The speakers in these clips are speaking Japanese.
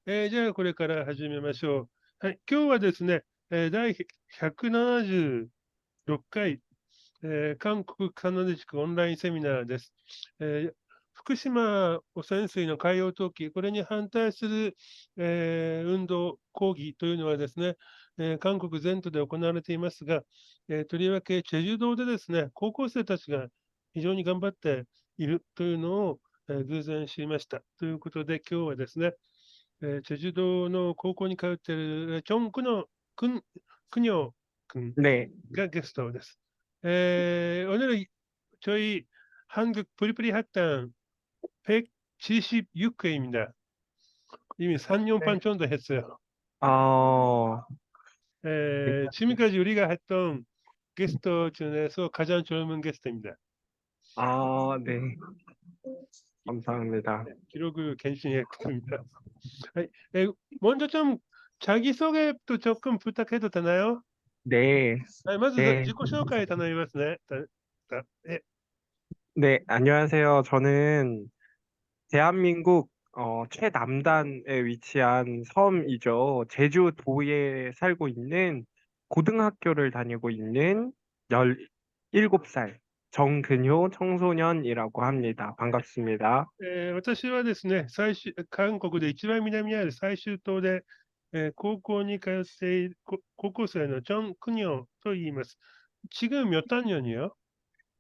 じゃあ、これから始めましょう。はい、今日はですね、第176回、韓国カナディ地区オンラインセミナーです。福島汚染水の海洋投棄、これに反対する、運動、抗議というのはですね、韓国全土で行われていますが、とりわけチェジュ島でですね、高校生たちが非常に頑張っているというのを、偶然知りました。ということで、今日はですね、チェジュ島の高校に通っているチョンクのクニョ君 네, 가 게스트です. 오늘은 저희 한국 프리프리 학당 176회입니다. 이미 3년 반 네. 정도 했어요. 어, 지금까지 우리가 했던 게스트 중에서 가장 젊은 게스트입니다. 네, 감사합니다. 네, 기록을 갱신했습니다. 에, 먼저 좀 자기소개도 조금 부탁해도 되나요? ね、 네, まず自己紹介頼みますね. 예, 네, 안녕하세요. 저는 대한민국 최남단에 위치한 섬이죠. 제주도에 살고 있는 고등학교를 다니고 있는 17살 정근효 청소년이라고 합니다. 반갑습니다. 私はですね、韓国で一番南にある最終島で、高校に通っている高校生のチョン・クニョンと言います。지금 몇 학년이요?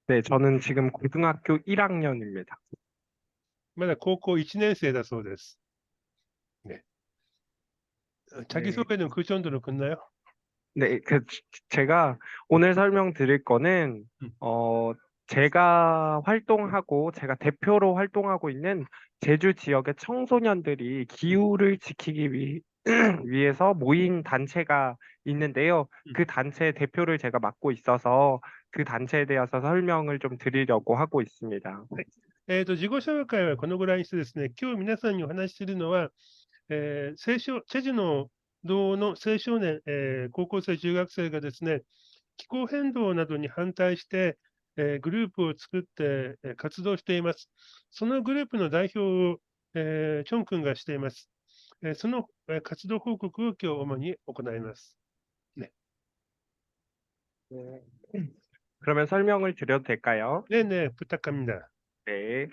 네, 저는 지금 고등학교 1학년입니다. まだ高校1年生だそうです。ね、 네. 자기소개는 그 정도로 끝나요? 네, 제가 오늘 설명드릴 거는, 음. 제가 활동하고, 제가 대표로 활동하고 있는 제주 지역의 청소년들이 기후를 지키기 위해서 모인 단체가 있는데요. 음. 그 단체 대표를 제가 맡고 있어서 그 단체에 대해서 설명을 좀 드리려고 하고 있습니다. はい。自己紹介はこのぐらいにしてですね、今日皆さんにお話しするのは、チェジュの道の青少年、高校生、中学生がですね、気候変動などに反対して、グループを作って、活動しています。そのグループの代表を、チョン君がしています。その、活動報告を今日主に行います。ね。 네. 그러면 설명을 드려도 될까요? 네네, 부탁합니다. 네.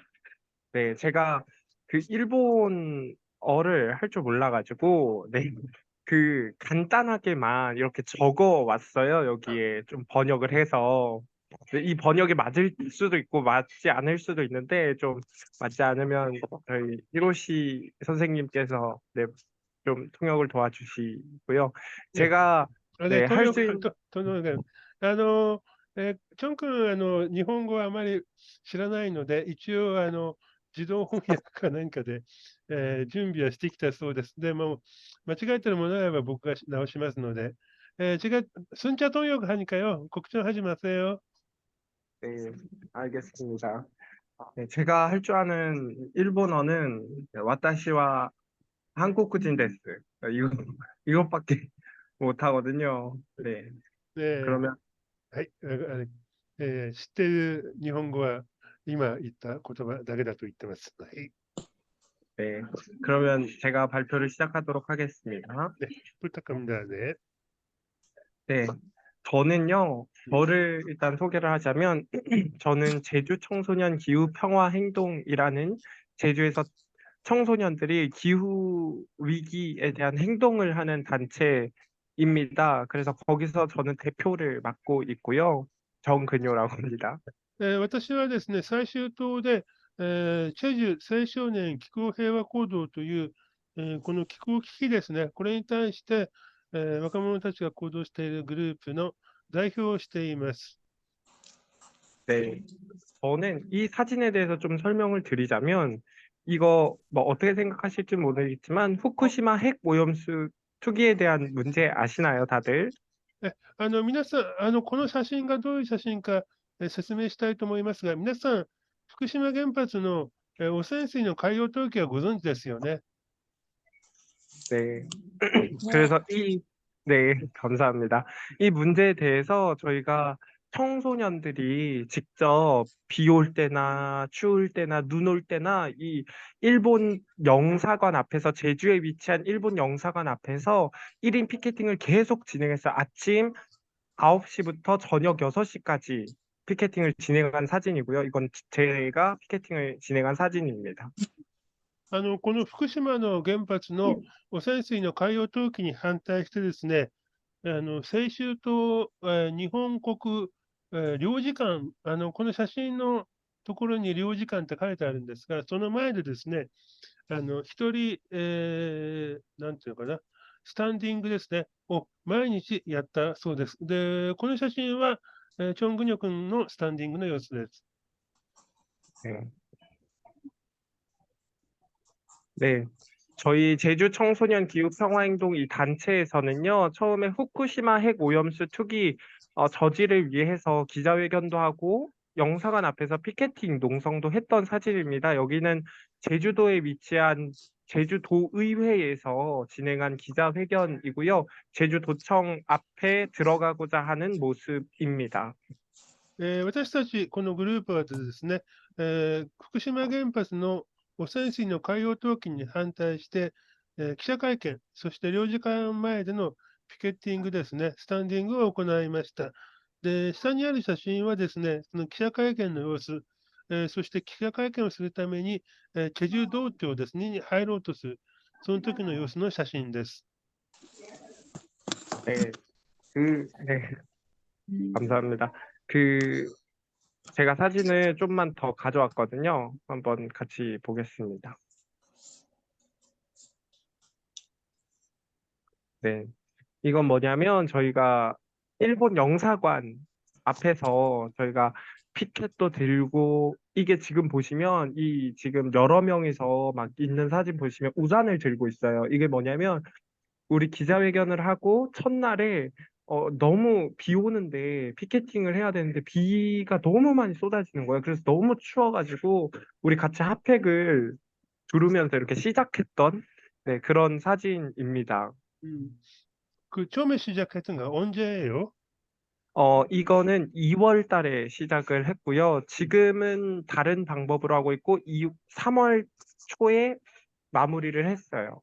네, 제가 그 일본어를 할 줄 몰라가지고, 네, 그 간단하게만 이렇게 적어 왔어요. 여기에 좀 번역을 해서. 네, 이 번역이 맞을 수도 있고 맞지 않을 수도 있는데 좀 맞지 않으면 저희 히로시 선생님께서 네, 좀 통역을 도와주시고요. ね。제가 で、네, 할 수 있는 チョン君、日本語はあまり知らないので、一応、自動翻訳かなんかで、準備はしてきたそうです。でも、間違えてるものがあれば僕が直しますので、순차 통역하니까요. 걱정하지 마세요. 네, 알겠습니다. 네, 제가 할 줄 아는 일본어는 와타시와 한국인 데스. 이거, 이것밖에 못하거든요. 네. で、그러면, はい、知っている日本語は今言った言葉だけだと言ってます。はい。네. 그러면 제가 발표를 시작하도록 하겠습니다. 네, 부탁합니다. 네. 네. 저는요, 저를 일단 소개를 하자면, 저는 제주 청소년 기후 평화 행동이라는 제주에서 청소년들이 기후 위기에 대한 행동을 하는 단체입니다. 그래서 거기서 저는 대표를 맡고 있고요. 정근효라고 합니다. 私はですね、最終島で、チェジュ青少年気候平和行動という、この気候危機ですね、これに対して、若者たちが行動しているグループの代表をしています。 네. 저는 이 사진에 대해서 좀 설명을 드리자면, 이거 뭐 어떻게 생각하실지 모르겠지만, 후쿠시마 핵 오염수 투기에 대한 문제 아시나요, 다들? 皆さん、この写真がどういう写真か、説明したいと思いますが、皆さん、福島原発の、汚染水の海洋投棄はご存知ですよね。 네. 그래서 네, 감사합니다. 이 문제에 대해서 저희가 청소년들이 직접 비 올 때나 추울 때나 눈 올 때나 이 일본 영사관 앞에서 제주에 위치한 일본 영사관 앞에서 1인 피켓팅을 계속 진행했어요. 아침 9시부터 저녁 6시까지 피켓팅을 진행한 사진이고요. 이건 제가 피켓팅을 진행한 사진입니다. この福島の原発の汚染水の海洋投棄に反対してですね、清州と、日本国、領事館、この写真のところに領事館って書いてあるんですが、その前でですね、一人、なんていうのかな、スタンディングですね、を毎日やったそうです。で、この写真は、チョン・グニョ君のスタンディングの様子です。 네. 네. 저희 제주 청소년 기후 평화행동 이 단체에서는요, 처음에 후쿠시마 핵 오염수 투기 저지를 위해서 기자회견도 하고 영사관 앞에서 피켓팅 농성도 했던 사진입니다. 여기는 제주도에 위치한 제주도의회에서 진행한 기자회견이고요. 제주도청 앞에 들어가고자 하는 모습입니다. 私たち、このグループはですね、福島原発の汚染水の海洋投棄に反対して、記者会見、そして領事館前でのピケッティングですね、スタンディングを行いました。で、下にある写真はですね、その記者会見の様子、そして記者会見をするために、チェジュ道庁ですね、に入ろうとする、その時の様子の写真です。 네, 네, 감사합니다. 제가 사진을 좀만 더 가져왔거든요. 한번 같이 보겠습니다. 네. 이건 뭐냐면 저희가 일본 영사관 앞에서 저희가 피켓도 들고 이게 지금 보시면 이 지금 여러 명이서 막 있는 사진 보시면 우산을 들고 있어요. 이게 뭐냐면 우리 기자회견을 하고 첫날에 너무 비 오는데 피켓팅을 해야 되는데 비가 너무 많이 쏟아지는 거예요. 그래서 너무 추워가지고 우리 같이 핫팩을 두르면서 이렇게 시작했던 네, 그런 사진입니다. 그 처음에 시작했던 거 언제예요? 이거는 2월 달에 시작을 했고요. 지금은 다른 방법으로 하고 있고 3월 초에 마무리를 했어요.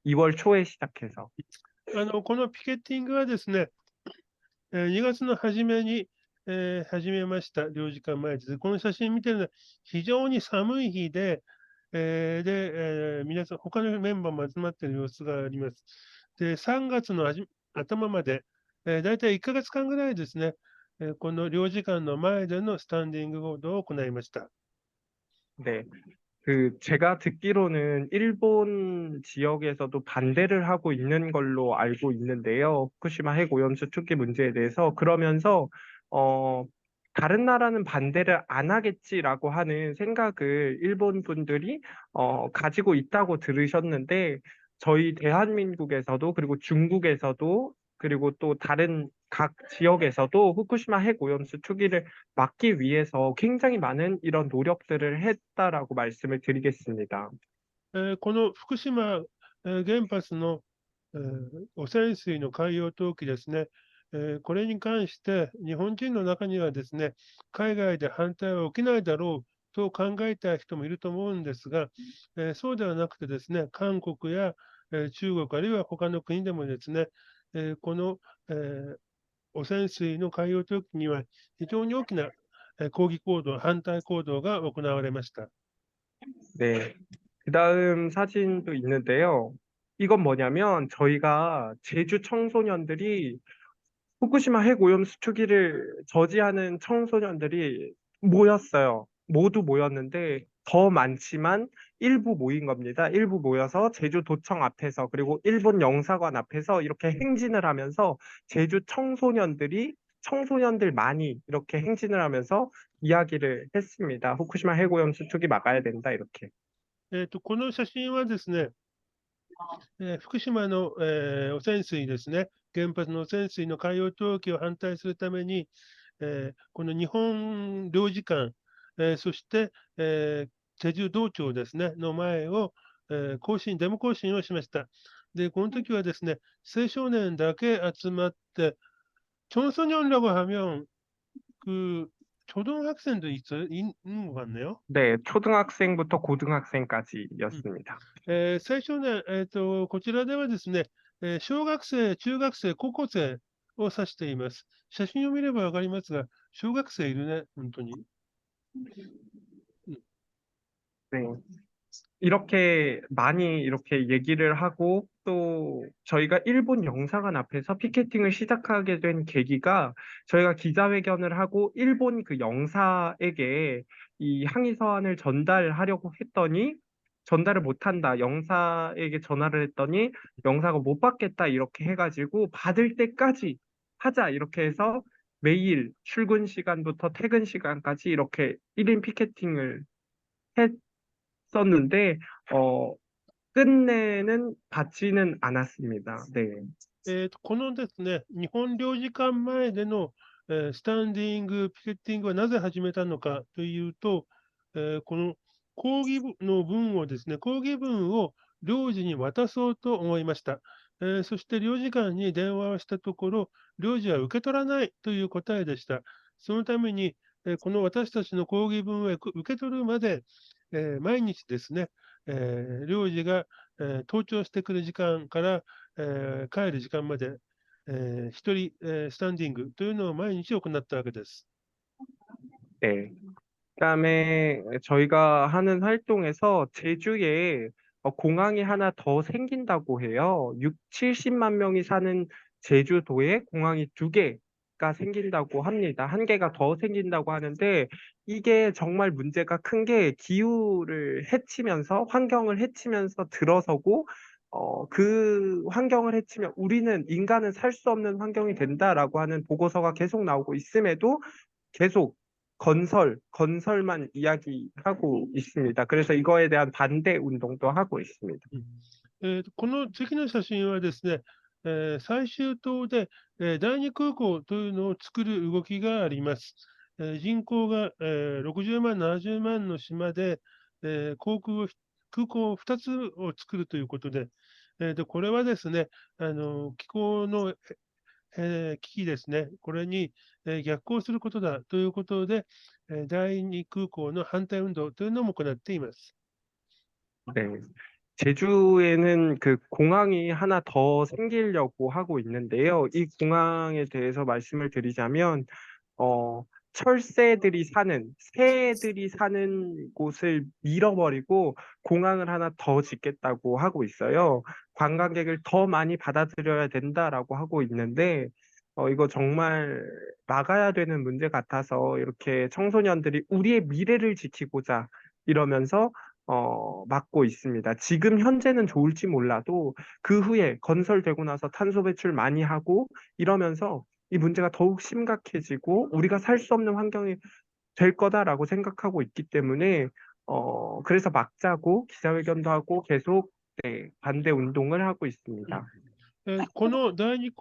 2월 초에 시작해서. このピケティングはですね、2月の初めに、始めました、領事館前です。この写真見てるのは、非常に寒い日で、皆さん、他のメンバーも集まっている様子があります。で、3月の頭まで、だいたい1ヶ月間ぐらいですね、この領事館の前でのスタンディング報道を行いました。 네. 제가 듣기로는 일본 지역에서도 반대를 하고 있는 걸로 알고 있는데요. 후쿠시마 핵 오염수 투기 문제에 대해서 그러면서 다른 나라는 반대를 안 하겠지라고 하는 생각을 일본 분들이 가지고 있다고 들으셨는데 저희 대한민국에서도 그리고 중국에서도 그리고 또 다른 각 지역에서도 후쿠시마 핵 오염수 투기를 막기 위해서 굉장히 많은 이런 노력들을 했다라고 말씀을 드리겠습니다. この福島、原発の、汚染水の海洋投棄ですね、これに関して日本人の中にはですね、海外で反対は起きないだろうと考えた人もいると思うんですが、そうではなくてですね、韓国や、中国、あるいは他の国でもですね、この、汚染水の海洋投棄には非常に大きな抗議行動、反対行動が行われました。 네. 그다음 사진도 있는데요. 이건 뭐냐면 저희가 제주 청소년들이 후쿠시마 핵 오염수 투기를 저지하는 청소년들이 모였어요. 모두 모였는데 더 많지만 일부 모인 겁니다. 일부 모여서 제주도청 앞에서 그리고 일본 영사관 앞에서 이렇게 행진을 하면서 제주 청소년들 많이 이렇게 행진을 하면서 이야기를 했습니다. 후쿠시마 핵 오염수 투기 막아야 된다 이렇게. この写真はですね、福島の、汚染水ですね、原発の汚染水の海洋投棄を反対するために、この日本領事館、そして、チェジュ道庁ですね、の前を、デモ行進をしました。で、この時はですね、青少年だけ集まって、청소년이라고 하면 그 초등학생도 있는 것 같네요. 네, 초등학생부터 うん。 고등학생까지였습니다. 最初ね、こちらではですね、小学生、中学生、高校生を指しています。写真を見ればわかりますが、小学生いるね、本当に。うん。 네. 이렇게 많이 이렇게 얘기를 하고 또 저희가 일본 영사관 앞에서 피켓팅을 시작하게 된 계기가 저희가 기자회견을 하고 일본 그 영사에게 이 항의 서한을 전달하려고 했더니 전달을 못한다. 영사에게 전화를 했더니 영사가 못 받겠다. 이렇게 해가지고 받을 때까지 하자. 이렇게 해서 매일 출근 시간부터 퇴근 시간까지 이렇게 1인 피켓팅을 했었는데 어, 끝내는 받지는 않았습니다. 네. このですね、日本領事館前での、スタンディングピケッティングはなぜ始めたのかというと、この抗議の文をですね、抗議文を領事に渡そうと思いました。そして領事館に電話をしたところ、領事は受け取らないという答えでした。そのために、この私たちの抗議文を受け取るまで、毎日ですね、領事が、登庁してくる時間から、帰る時間まで、一人、スタンディングというのを毎日行ったわけです。 네. 그다음에 저희가 하는 활동에서 제주에 공항이 하나 더 생긴다고 해요. 6, 70만 명이 사는 제주도에 공항이 두 개가 생긴다고 합니다. 한 개가 더 생긴다고 하는데 이게 정말 문제가 큰 게 기후를 해치면서 환경을 해치면서 들어서고 그 환경을 해치면 우리는 인간은 살 수 없는 환경이 된다라고 하는 보고서가 계속 나오고 있음에도 계속 건설만 이야기하고 있습니다. 그래서 이거에 대한 반대 운동도 하고 있습니다. うん。この次の写真はですね、最終島で、第二空港というのを作る動きがあります。人口が、60万、70万の島で、空港2つを作るということで、これはですね、気候の危機ですね、これに、逆行することだということで、第二空港の反対運動というのも行っています。 네. 제주에는 그 공항이 하나 더 생기려고 하고 있는데요. 이 공항에 대해서 말씀을 드리자면, 새들이 사는 곳을 밀어버리고 공항을 하나 더 짓겠다고 하고 있어요. 관광객을 더 많이 받아들여야 된다라고 하고 있는데, 이거 정말 막아야 되는 문제 같아서 이렇게 청소년들이 우리의 미래를 지키고자 이러면서 막고 있습니다. 지금 현재는 좋을지 몰라도 그 후에 건설되고 나서 탄소 배출 많이 하고 이러면서 이 문제가 더욱 심각해지고 우리가 살 수 없는 환경이 될 거다라고 생각하고 있기 때문에 그래서 막자고 기자회견도 하고 계속 네, 반대 운동을 하고 있습니다. この第2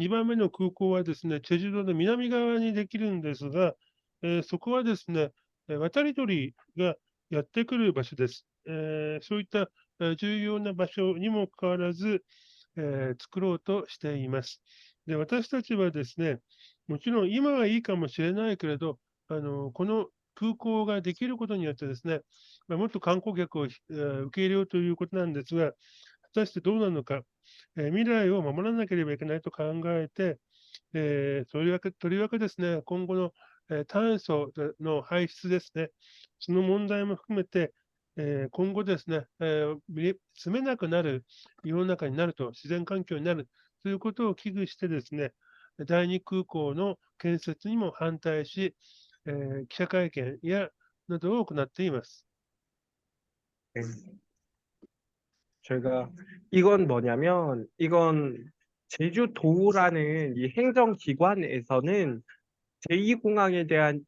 番目の空港はですね、チェジュ島の南側にできるんですが、そこはですね、渡り鳥がやってくる場所です。そういった、重要な場所にもかかわらず、作ろうとしています。で、私たちはですね、もちろん今はいいかもしれないけれど、この空港ができることによってですね、もっと観光客を、受け入れようということなんですが、果たしてどうなのか、未来を守らなければいけないと考えて、とりわけですね、今後の、炭素の排出ですね、その問題も含めて、今後ですね、住めなくなる世の中になると、自然環境になるということを危惧してですね、第二空港の建設にも反対し、記者会見などを行っています。 네. 저희가 이건 뭐냐면 이건 제주도라는 이 행정기관에서는 제2공항에 대한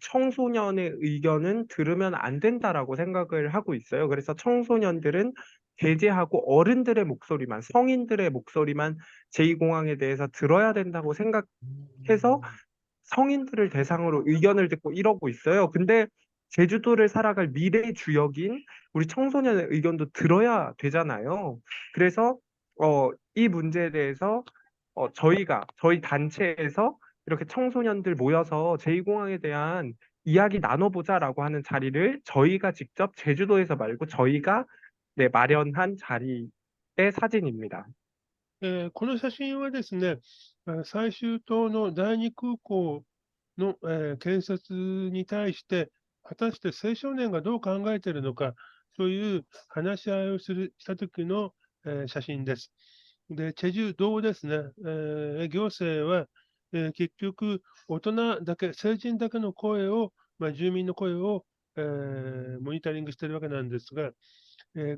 청소년의 의견은 들으면 안 된다라고 생각을 하고 있어요. 그래서 청소년들은 배제하고 어른들의 목소리만, 성인들의 목소리만 제2공항에 대해서 들어야 된다고 생각해서 성인들을 대상으로 의견을 듣고 이러고 있어요. 근데 제주도를 살아갈 미래 주역인 우리 청소년의 의견도 들어야 되잖아요. 그래서 이 문제에 대해서 저희 단체에서 이렇게 청소년들 모여서 제2공항에 대한 이야기 나눠보자라고 하는 자리를 저희가 직접 제주도에서 말고 저희가 네, 마련한 자리의 사진입니다.この写真はですね、最終島の第二空港の、建設に対して、果たして青少年がどう考えているのかという話し合いをした時の、写真です。で、チェジュ島ですね、行政は、結局、大人だけ、成人だけの声を、住民の声を、モニタリングしているわけなんですが、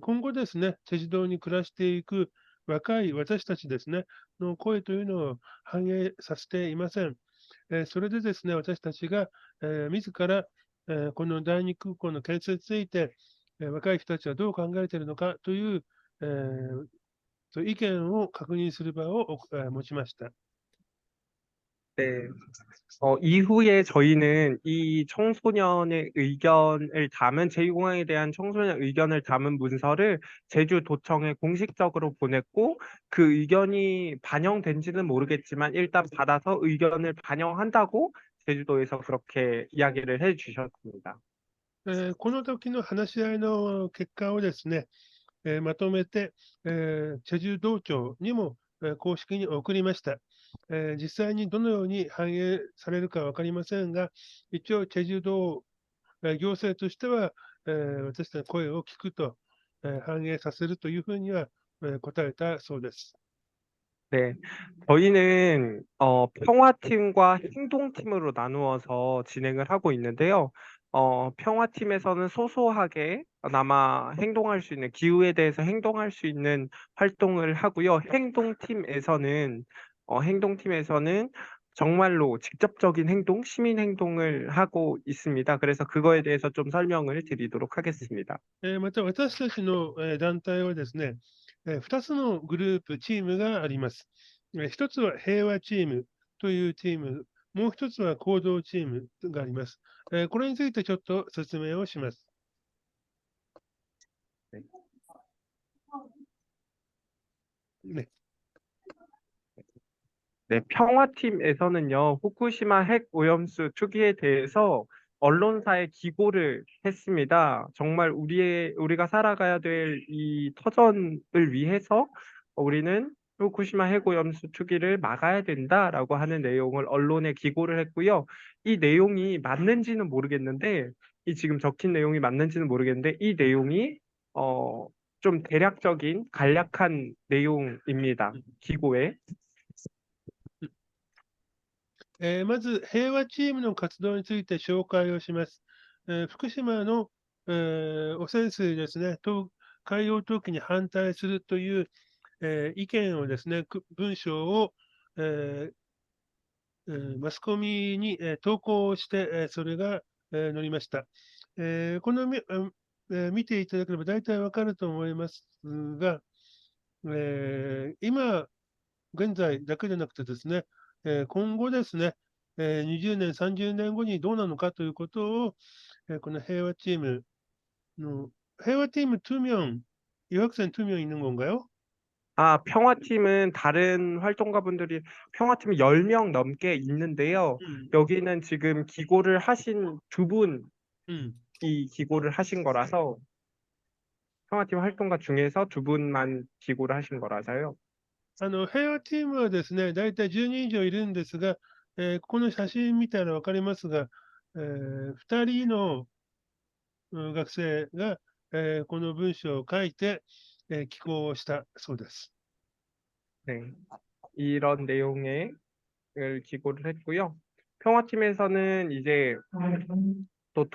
今後ですね、チェジュ島に暮らしていく若い私たちですね、の声というのを反映させていません。それでですね、私たちが、自ら、この第二空港の建設について、若い人たちはどう考えているのかという、そういう意見を確認する場を持ちました。 네. 이후에 저희는 이 청소년의 의견을 담은 제2공항에 대한 청소년 의견을 담은 문서를 제주도청에 공식적으로 보냈고 그 의견이 반영된지는 모르겠지만 일단 받아서 의견을 반영한다고 제주도에서 그렇게 이야기를 해 주셨습니다. この時の話し合いの結果をですね、まとめて、チェジュ道庁にも、公式に送りました。実際にどのように反映されるか分かりませんが、一応、チェジュ道、行政としては、私たちの声を聞くと、反映させるというふうには、答えたそうです。 네, 저희는 평화팀과 행동팀으로 나누어서 진행을 하고 있는데요. 평화팀에서는 소소하게 남아 행동할 수 있는 기후에 대해서 행동할 수 있는 활동을 하고요. 행동팀에서는 정말로 직접적인 행동, 시민 행동을 하고 있습니다. 그래서 그거에 대해서 좀 설명을 드리도록 하겠습니다. また、私たちの、団体はですね、2つのグループ、チームがあります。1つは平和チームというチーム、もう1つは行動チームがあります。これについてちょっと説明をします。ね、 네, 평화팀에서는요, 후쿠시마 핵 오염수 투기에 대해서 언론사에 기고를 했습니다. 정말 우리가 살아가야 될 이 터전을 위해서 우리는 후쿠시마 핵 오염수 투기를 막아야 된다라고 하는 내용을 언론에 기고를 했고요. 이 내용이 맞는지는 모르겠는데, 이 지금 적힌 내용이 맞는지는 모르겠는데, 이 내용이, 좀 대략적인 간략한 내용입니다. 기고에. まず、平和チームの活動について紹介をします。福島の、汚染水ですね、海洋投棄に反対するという、意見をですね、文章を、えマスコミに、投稿して、それが、載りました。この見ていただければ大体わかると思いますが、今現在だけでなくてですね、今後ですね、20年、30年後にどうなのかということを、この平和チーム투명, 유학생 투명 있는 건가요? 평화팀은 다른 활동가분들이 평화팀이 10명 넘게 있는데요. 음, 여기는 지금 기고를 하신 두 분이 음. 기고를 하신 거라서 평화팀 활동가 중에서 두 분만 기고를 하신 거라서요. 平和チームはですね、だいたい10人以上いるんですが、ここの写真見たらわかりますが、2人の学生が、この文章を書いて、寄稿をしたそうです。 네. 이런 내용의 을 기고를 했고요. 평화팀에서는 이제 또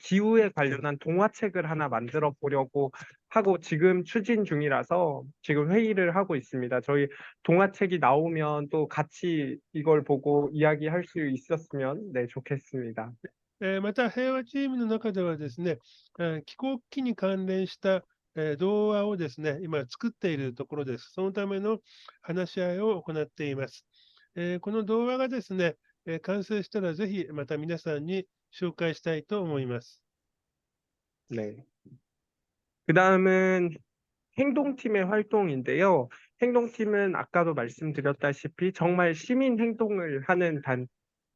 기후에 관련한 동화책을 하나 만들어 보려고 하고 지금 추진 중이라서 지금 회의를 하고 있습니다. 저희 동화책이 나오면 또 같이 이걸 보고 이야기할 수 있었으면 네, 좋겠습니다. また、平和チームの中ではですね、気候危機に関連した、動画をですね、今作っているところです。そのための話し合いを行っています。この動画がですね、完成したらぜひまた皆さんに紹介したいと思います。 네. 그다음은 행동팀의 활동인데요. 행동팀은 아까도 말씀드렸다시피 정말 시민 행동을 하는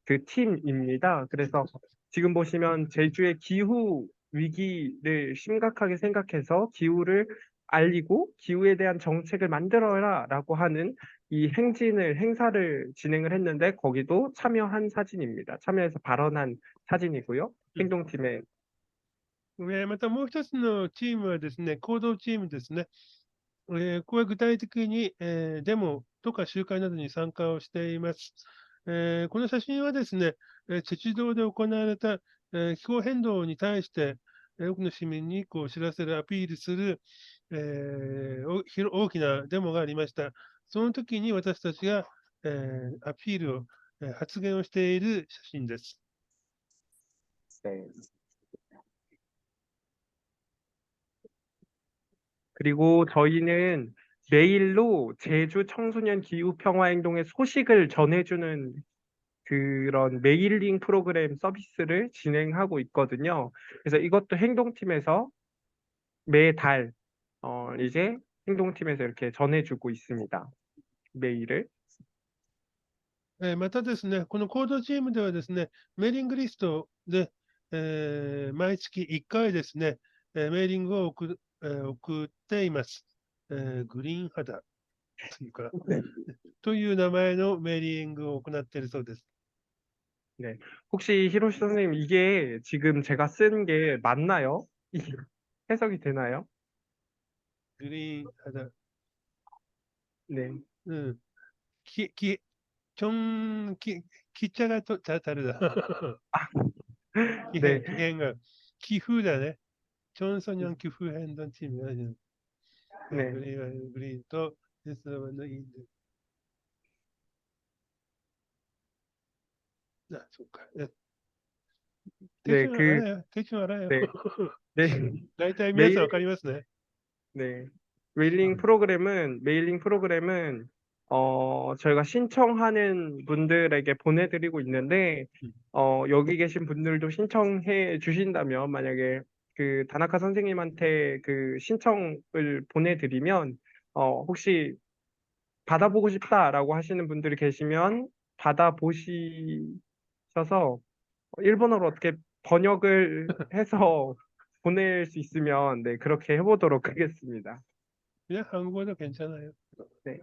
그 팀입니다. 그래서 지금 보시면 제주의 기후 위기를 심각하게 생각해서 기후를 알리고 기후에 대한 정책을 만들어라라고 하는 이 행사를 진행을 했는데 거기도 참여한 사진입니다. 참여해서 발언한 사진이고요. うん。행동팀의 またもう一つのチームはですね、行動チームですね。これは具体的に、デモとか集会などに参加をしています。この写真はですね、チェジュ島で行われた、気候変動に対して、多くの市民にこう知らせる、アピールする、大きなデモがありました。その時に私たちが、アピールを、発言をしている写真です。 네. 그리고 저희는 메일로 제주 청소년 기후 평화 행동의 소식을 전해주는 그런 메일링 프로그램 서비스를 진행하고 있거든요. 그래서 이것도 행동팀에서 매달 이제 행동팀에서 이렇게 전해주고 있습니다. 메일을. またですね、この行動チームではですね、メーリングリストで、毎月1回ですね、メーリングを送っています。グリーン肌というか、네. という名前のメーリングを行っているそうです。 네. 혹시 히로시 선생님 이게 지금 제가 쓴 게 맞나요? 해석이 되나요? グリーン肌。 네. うん。ちょん、きちゃがと、誰だ。네. 奇変が、寄付だね。チョンソニョン寄付変動チームが、네. グリーンと、ですのいいんで。あ、そうか。 네. 대충 알아요. 대충 알아요. 네. 네. 大体皆さん 메일 わかりますね。 네. 음. 메일링 프로그램은, 저희가 신청하는 분들에게 보내드리고 있는데, 음. 여기 계신 분들도 신청해 주신다면, 만약에 그 다나카 선생님한테 그 신청을 보내드리면, 혹시 받아보고 싶다라고 하시는 분들이 계시면, 받아보셔서 일본어로 어떻게 번역을 해서 보낼 수 있으면, 네, 그렇게 해보도록 하겠습니다. 그냥 한국어도 괜찮아요. 네.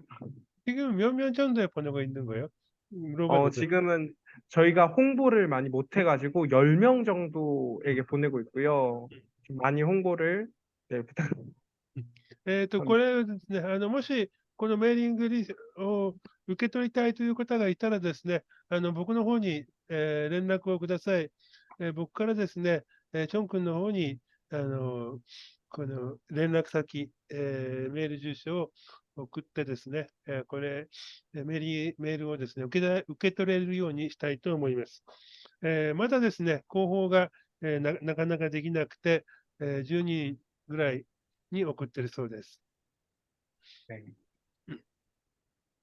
지금 몇 명 정도의 번호가 있는 거예요? 물어봐도 돼. 지금은 저희가 홍보를 많이 못해가지고 10명 정도에게 보내고 있고요. 좀 많이 홍보를 네, 부탁합니다. これはですね、もし、このメーリングリストを受け取りたいという方がいたらですね、僕の方に、連絡をください。僕からですね、チョン君の方に、この連絡先、メール住所を送ってですね、これ、メールをですね、受け取れるようにしたいと思います。まだですね、広報が、なかなかできなくて、12人ぐらいに送ってるそうです。 네.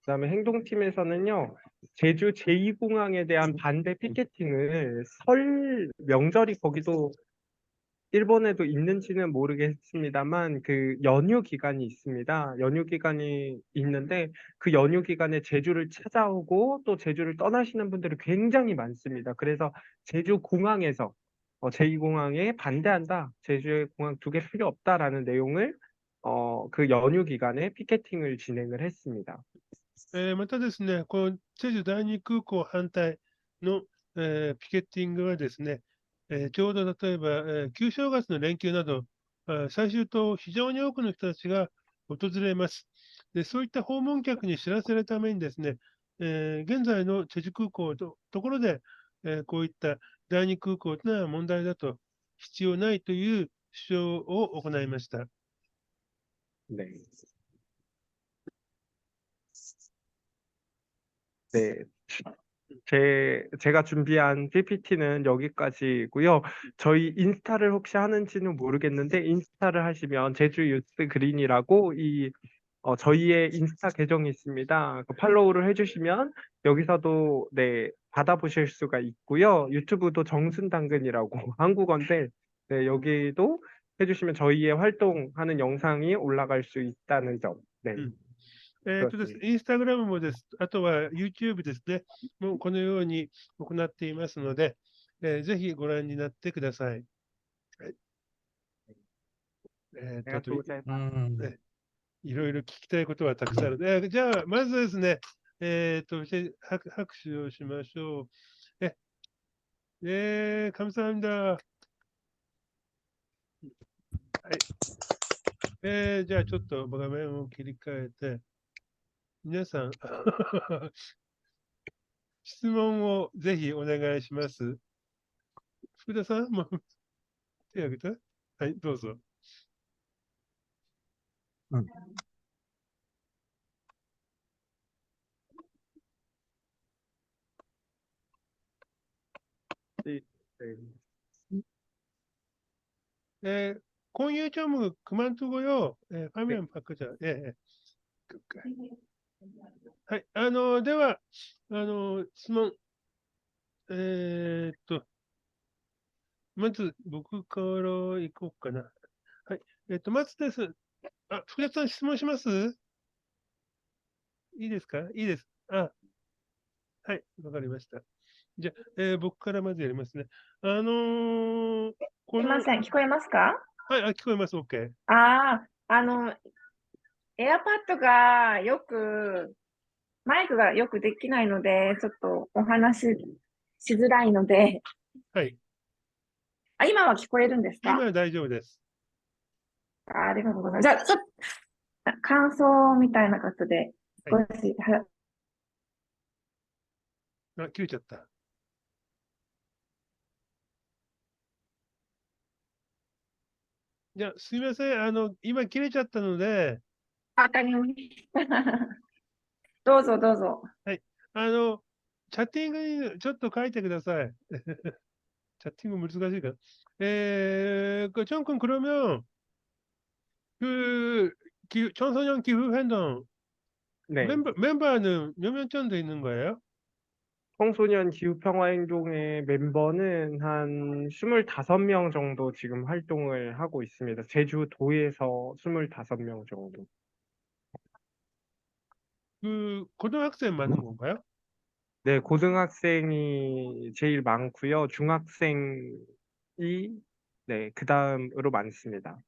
그다음에 행동팀에서는요, 제주 제2공항에 대한 반대 피켓팅을 설 명절이 거기도 일본에도 있는지는 모르겠습니다만 그 연휴 기간이 있습니다. 연휴 기간이 있는데 그 연휴 기간에 제주를 찾아오고 또 제주를 떠나시는 분들이 굉장히 많습니다. 그래서 제주 공항에서 제2공항에 반대한다. 제주의 공항 2개 필요 없다라는 내용을 그 연휴 기간에 피켓팅을 진행을 했습니다. またですね、このチェジュ第二空港反対の、ピケッティングはですね、ちょうど例えば、旧正月の連休など、最終と非常に多くの人たちが訪れます。で、そういった訪問客に知らせるためにですね、現在のチェジュ空港のところで、こういった第二空港というのは問題だと、必要ないという主張を行いました。 네. 네. 제가 준비한 PPT는 여기까지고요. 저희 인스타를 혹시 하는지는 모르겠는데 인스타를 하시면 제주 유스 그린이라고 저희의 인스타 계정이 있습니다. 그 팔로우를 해주시면 여기서도 네, 받아보실 수가 있고요. 유튜브도 정순당근이라고 한국어인데 네, 여기도 해주시면 저희의 활동하는 영상이 올라갈 수 있다는 점. 네. ですね、그렇습니다. インスタグラムもです。あとは YouTube ですね。もうこのように行っていますので、ぜひご覧になってください。はい、あと、 안녕하세요. いろいろ聞きたいことはたくさんある。じゃあ、まずですね、拍手をしましょう。감사합니다。はい。じゃあ、ちょっと画面を切り替えて、皆さん、質問をぜひお願いします。福田さん、もう手を挙げて。はい、どうぞ。음. 네, 네. 공유점 그만두고요. 네. 화면 바꾸자.はい。では、質問。まず僕から行こうかな。はい。まずです。福田さん質問します？いいですか？いいです。はい。わかりました。じゃあ、僕からまずやりますね。この、すいません、聞こえますか？はい、聞こえます。OK。エアパッドがマイクがよくできないので、ちょっとお話しづらいので、はい。今は聞こえるんですか？今は大丈夫です。ありがとうございます。じゃあ、ちょっと感想みたいなことで、少し、切れちゃった。じゃあ、すみません。今切れちゃったので、わかりました。どうぞどうぞ。はい。チャッティングにちょっと書いてください。채팅은 물수가지가. 정권 그러면 그 청소년 기후 행동 네. 멤버는 몇 명 정도 있는 거예요? 청소년 기후평화행동의 멤버는 한 25명 정도 지금 활동을 하고 있습니다. 제주도에서 25명 정도. 그 고등학생 많은 건가요? 네, 고등학생이 제일 많고요. 중학생이 네, 그 다음으로 많습니다.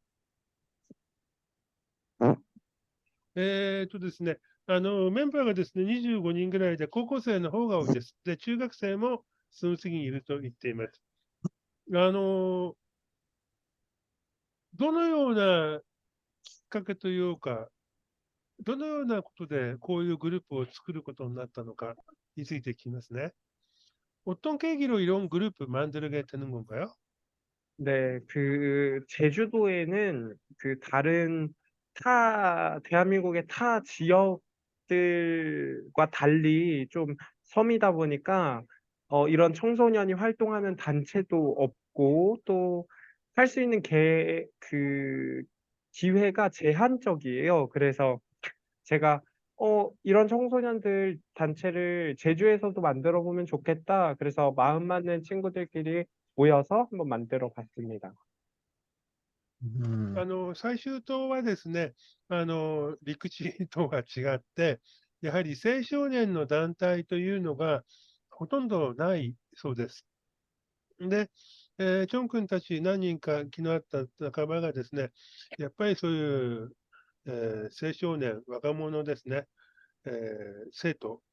ですね、メンバーがですね、25人ぐらいで、高校生の方が多いです。で、中学生も数過ぎにいると言っています。どのようなきっかけというか、どのようなことでこういうグループを作ることになったのかについて聞きますね。어떤 계기로 이런 그룹을 만들게 되는 건가요? 네, 그 제주도에는 그 다른 대한민국의 타 지역들과 달리 좀 섬이다 보니까 이런 청소년이 활동하는 단체도 없고 또 할 수 있는 그 기회가 제한적이에요. 그래서 제가 이런 청소년들 단체를 제주에서도 만들어 보면 좋겠다. 그래서 마음 맞는 친구들끼리 모여서 한번 만들어 봤습니다. 最終島はですね、陸地とは違って、やはり青少年の団体というのがほとんどないそうです。で、チョン君たち何人か昨日会った仲間がですね、やっぱりそういう、青少年、若者ですね、生徒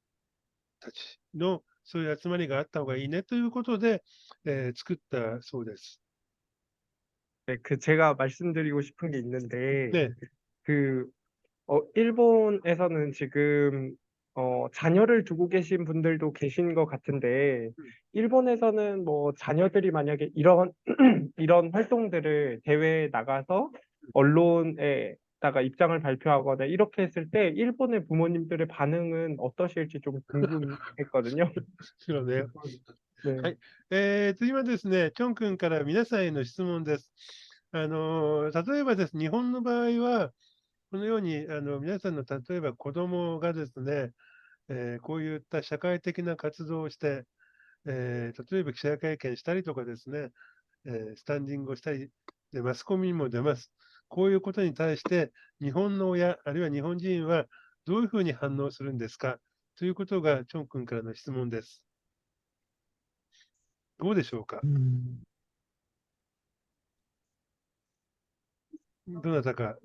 たちのそういう集まりがあった方がいいねということで、作ったそうです。 네, 그 제가 말씀드리고 싶은 게 있는데 네, 그 일본에서는 지금 자녀를 두고 계신 분들도 계신 것 같은데 일본에서는 뭐 자녀들이 만약에 이런 이런 활동들을 대회에 나가서 언론에다가 입장을 발표하거나 이렇게 했을 때 일본의 부모님들의 반응은 어떠실지 좀 궁금했거든요. 그러네요. 네. はい。次はですね、チョン君から皆さんへの質問です。例えばです、日本の場合は、このように皆さんの例えば子供がですね、こういった社会的な活動をして、例えば記者会見したりとかですね、スタンディングをしたりで、マスコミにも出ます。こういうことに対して、日本の親、あるいは日本人はどういうふうに反応するんですかということが、チョン君からの質問です。どうでしょうかどなたか、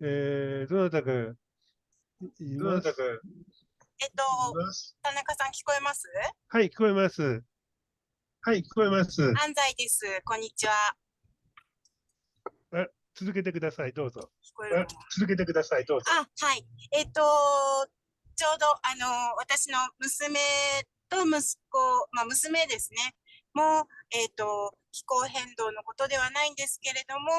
どなたかいます田中さん聞こえます？はい、聞こえます。はい、聞こえます。安西です。こんにちは。続けてください、どうぞ。聞こえるかな？続けてください、どうぞ。はい。ちょうど、私の娘と息子、娘ですね。も、気候変動のことではないんですけれども、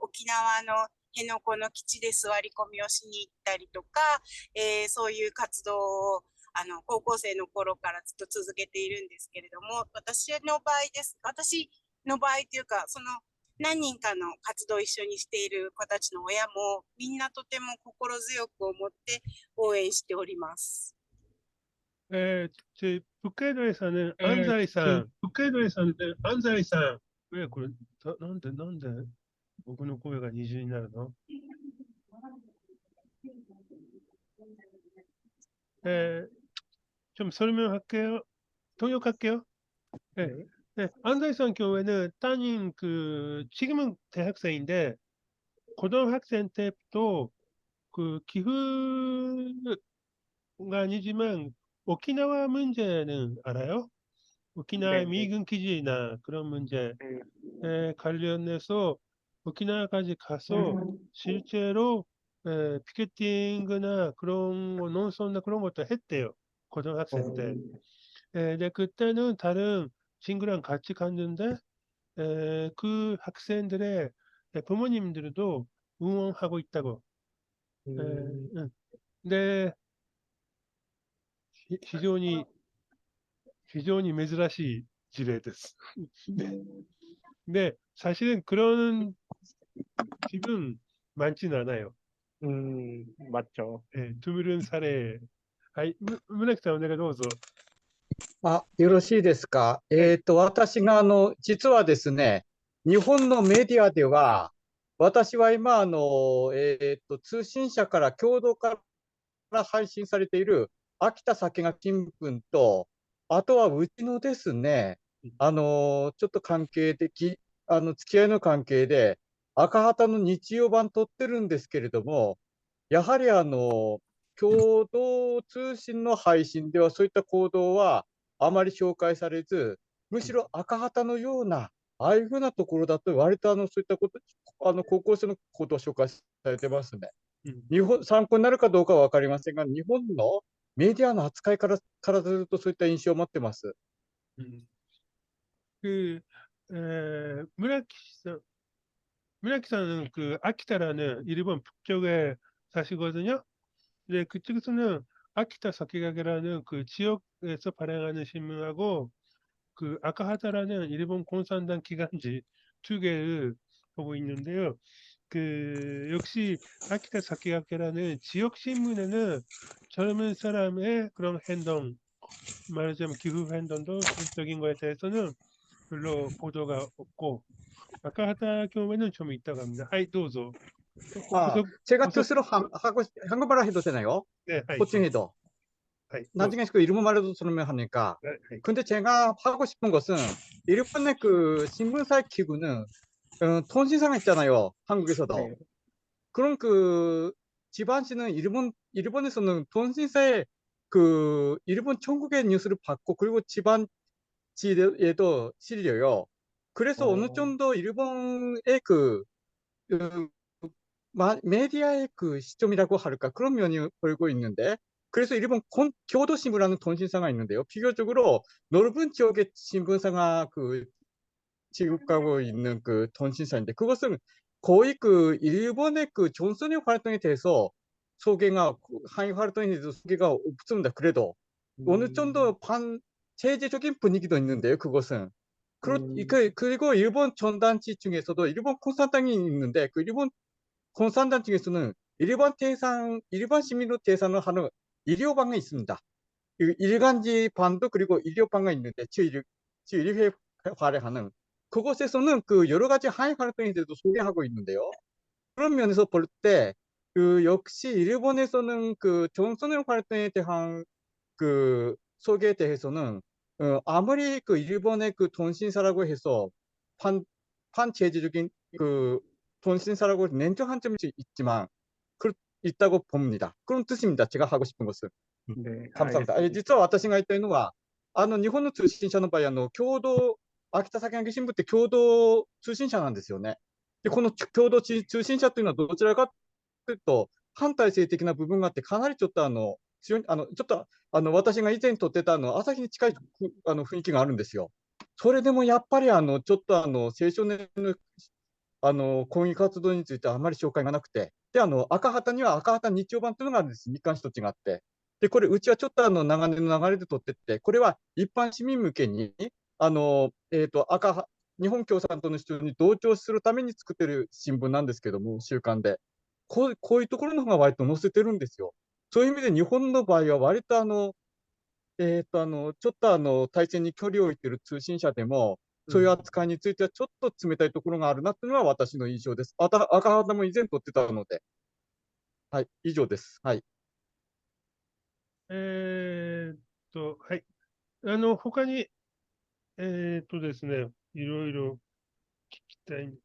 沖縄の辺野古の基地で座り込みをしに行ったりとか、そういう活動を、高校生の頃からずっと続けているんですけれども、私の場合というか、何人かの活動を一緒にしている子たちの親もみんなとても心強く思って応援しております。북해도에 사는 안자이さん、북해도에 사는 안자이さん、これ、なんで僕の声が二重になるの좀 설명할게요. 통역할게요. 네. 네. 안자이산 경우에는 따님 지금은 대학생인데 고등학생 때부터 기후가 아니지만 오키나와 문제는 알아요? 오키나와 네네. 미군 기지나 그런 문제에 관련해서 오키나와까지 가서 실제로 피켓팅이나 그런 거, 논설이나 그런 것도 했대요. 고등학생 때. 근데 그때는 다른 친구랑 같이 갔는데 그 학생들의 부모님들도 응원하고 있다고. 응. 근데 非常に珍しい事例です。で、 사실은 그런 집은 많지는 않아요. 맞죠. 드물은 사례. はい、村木さんお願いどうぞ。よろしいですか。私が実はですね、日本のメディアでは、私は今通信社から共同から配信されている秋田酒が新聞と、あとはうちのですね、ちょっと関係的、付き合いの関係で、赤旗の日曜版撮ってるんですけれども、やはり共同通信の配信ではそういった行動はあまり紹介されず、むしろ赤旗のような、ああいうふうなところだと、割とそういったこと、高校生のことを紹介されてますね。参考になるかどうかは分かりませんが、日本のメディアの扱いからするとそういった印象を持ってます。村木さん아키타라는 일본 북쪽에 사시거든요. 네, 그쪽에서는 아키타 사키가게라는 그 지역에서 발행하는 신문하고 그 아카하타라는 일본 공산당 기간지 두 개를 보고 있는데요. 역시 아키타 사키가케라는 지역 신문에는 젊은 사람의 그런 행동, 말하자면 기후 행동도 적인 거에 대해서는 별로 보도가 없고 아카하타 경우에는 좀 있다고 합니다. 하이, どうぞ. 제가 뜻으로 한국말로 해도 되나요? 네, 하이. 호칭해도. 나중에 일본 말로도 설명하니까. 근데 제가 하고 싶은 것은 일본의 그 신문사 기구는 통신사가 있잖아요. 한국에서도. 네. 그럼 지반시는 일본에서는 통신사에 일본 전국의 뉴스를 받고 그리고 지반지에도 실려요. 그래서 어느 정도 일본의 메디아의 시점이라고 할까 그런 면이 보이고 있는데 그래서 일본 교도신문이라는 통신사가 있는데요. 비교적으로 넓은 지역의 신문사가 지급하고 있는 통신사인데 그것은 거의 일본의 존슨의 활동에 대해서 항의 활동에 대해서 소개가 없습니다. 그래도 어느 정도 반체제적인 분위기도 있는데요. 그것은 그리고 일본 전단지 중에서도 일본 공산당이 있는데 일본 공산당 중에서는 일반 시민으로 대상을 하는 일요방이 있습니다. 일간지 반도 그리고 일요방이 있는데 제1회 발행하는 그곳에서는 여러 가지 항의 활동에 대해서 소개하고 있는데요. 그런 면에서 볼 때, 역시 일본에서는 그 청소년 활동에 대한 그 소개에 대해서는 아무리 그 일본의 그 통신사라고 해서 판 판체제적인 그 통신사라고 냉정한 점이 있지만 있다고 봅니다. 그런 뜻입니다. 제가 하고 싶은 것은. 네, 감사합니다. 알겠습니다. 実は私が言いたいのは、日本の通信社の場合、共同、秋田先駆新聞って共同通信社なんですよね。で、この共同通信社というのはどちらかというと、反体制的な部分があって、かなりちょっと強い、ちょっと私が以前撮ってた朝日に近い雰囲気があるんですよ。それでもやっぱりちょっと青少年の抗議活動についてはあまり紹介がなくて、で、赤旗には赤旗日曜版というのがあるんです。日刊誌と違って。で、これ、うちはちょっと長年の流れで撮ってって、これは一般市民向けに、日本共産党の主張に同調するために作ってる新聞なんですけども、週刊で。こういうところの方が割と載せてるんですよ。そういう意味で日本の場合は割とちょっと対戦に距離を置いてる通信社でも、そういう扱いについてはちょっと冷たいところがあるなというのは私の印象です。赤旗も以前取ってたので。はい、以上です。はい。はい。他に、ですね、いろいろ聞きたい。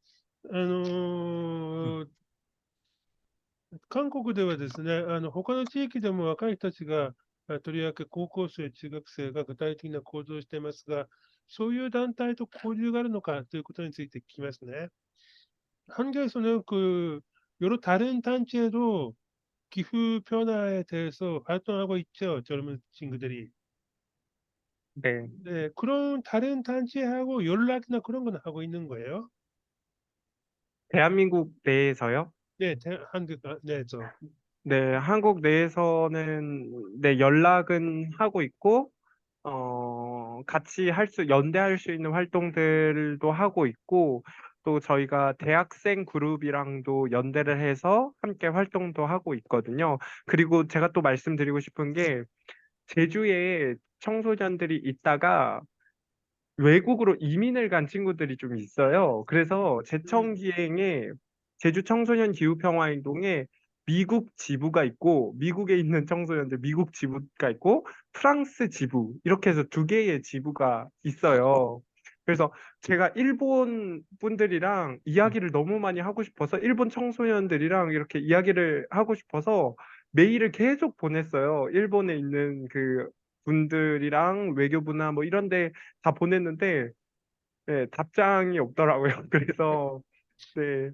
韓国ではですね、他の地域でも若い人たちが、とりわけ高校生、中学生が具体的な行動をしていますが、そういう団体と交流があるのかということについて聞きますね。한국에서는 여러 다른 단체로 기후 변화에 대해서 활동하고 있죠, 젊은 친구들이. 네, 네, 그런 다른 단체하고 연락이나 그런 건 하고 있는 거예요? 대한민국 내에서요? 네, 한국 내에서. 네, 한국 내에서는 네, 연락은 하고 있고, 같이 연대할 수 있는 활동들도 하고 있고, 또 저희가 대학생 그룹이랑도 연대를 해서 함께 활동도 하고 있거든요. 그리고 제가 또 말씀드리고 싶은 게, 제주에 청소년들이 있다가 외국으로 이민을 간 친구들이 좀 있어요. 그래서 제청기행에 제주 청소년 기후평화행동에 미국 지부가 있고, 미국에 있는 청소년들 미국 지부가 있고, 프랑스 지부, 이렇게 해서 두 개의 지부가 있어요. 그래서 제가 일본 분들이랑 이야기를 너무 많이 하고 싶어서, 일본 청소년들이랑 이렇게 이야기를 하고 싶어서 메일을 계속 보냈어요. 일본에 있는 그 분들이랑 외교부나 뭐 이런 데 다 보냈는데, 네, 답장이 없더라고요. 네,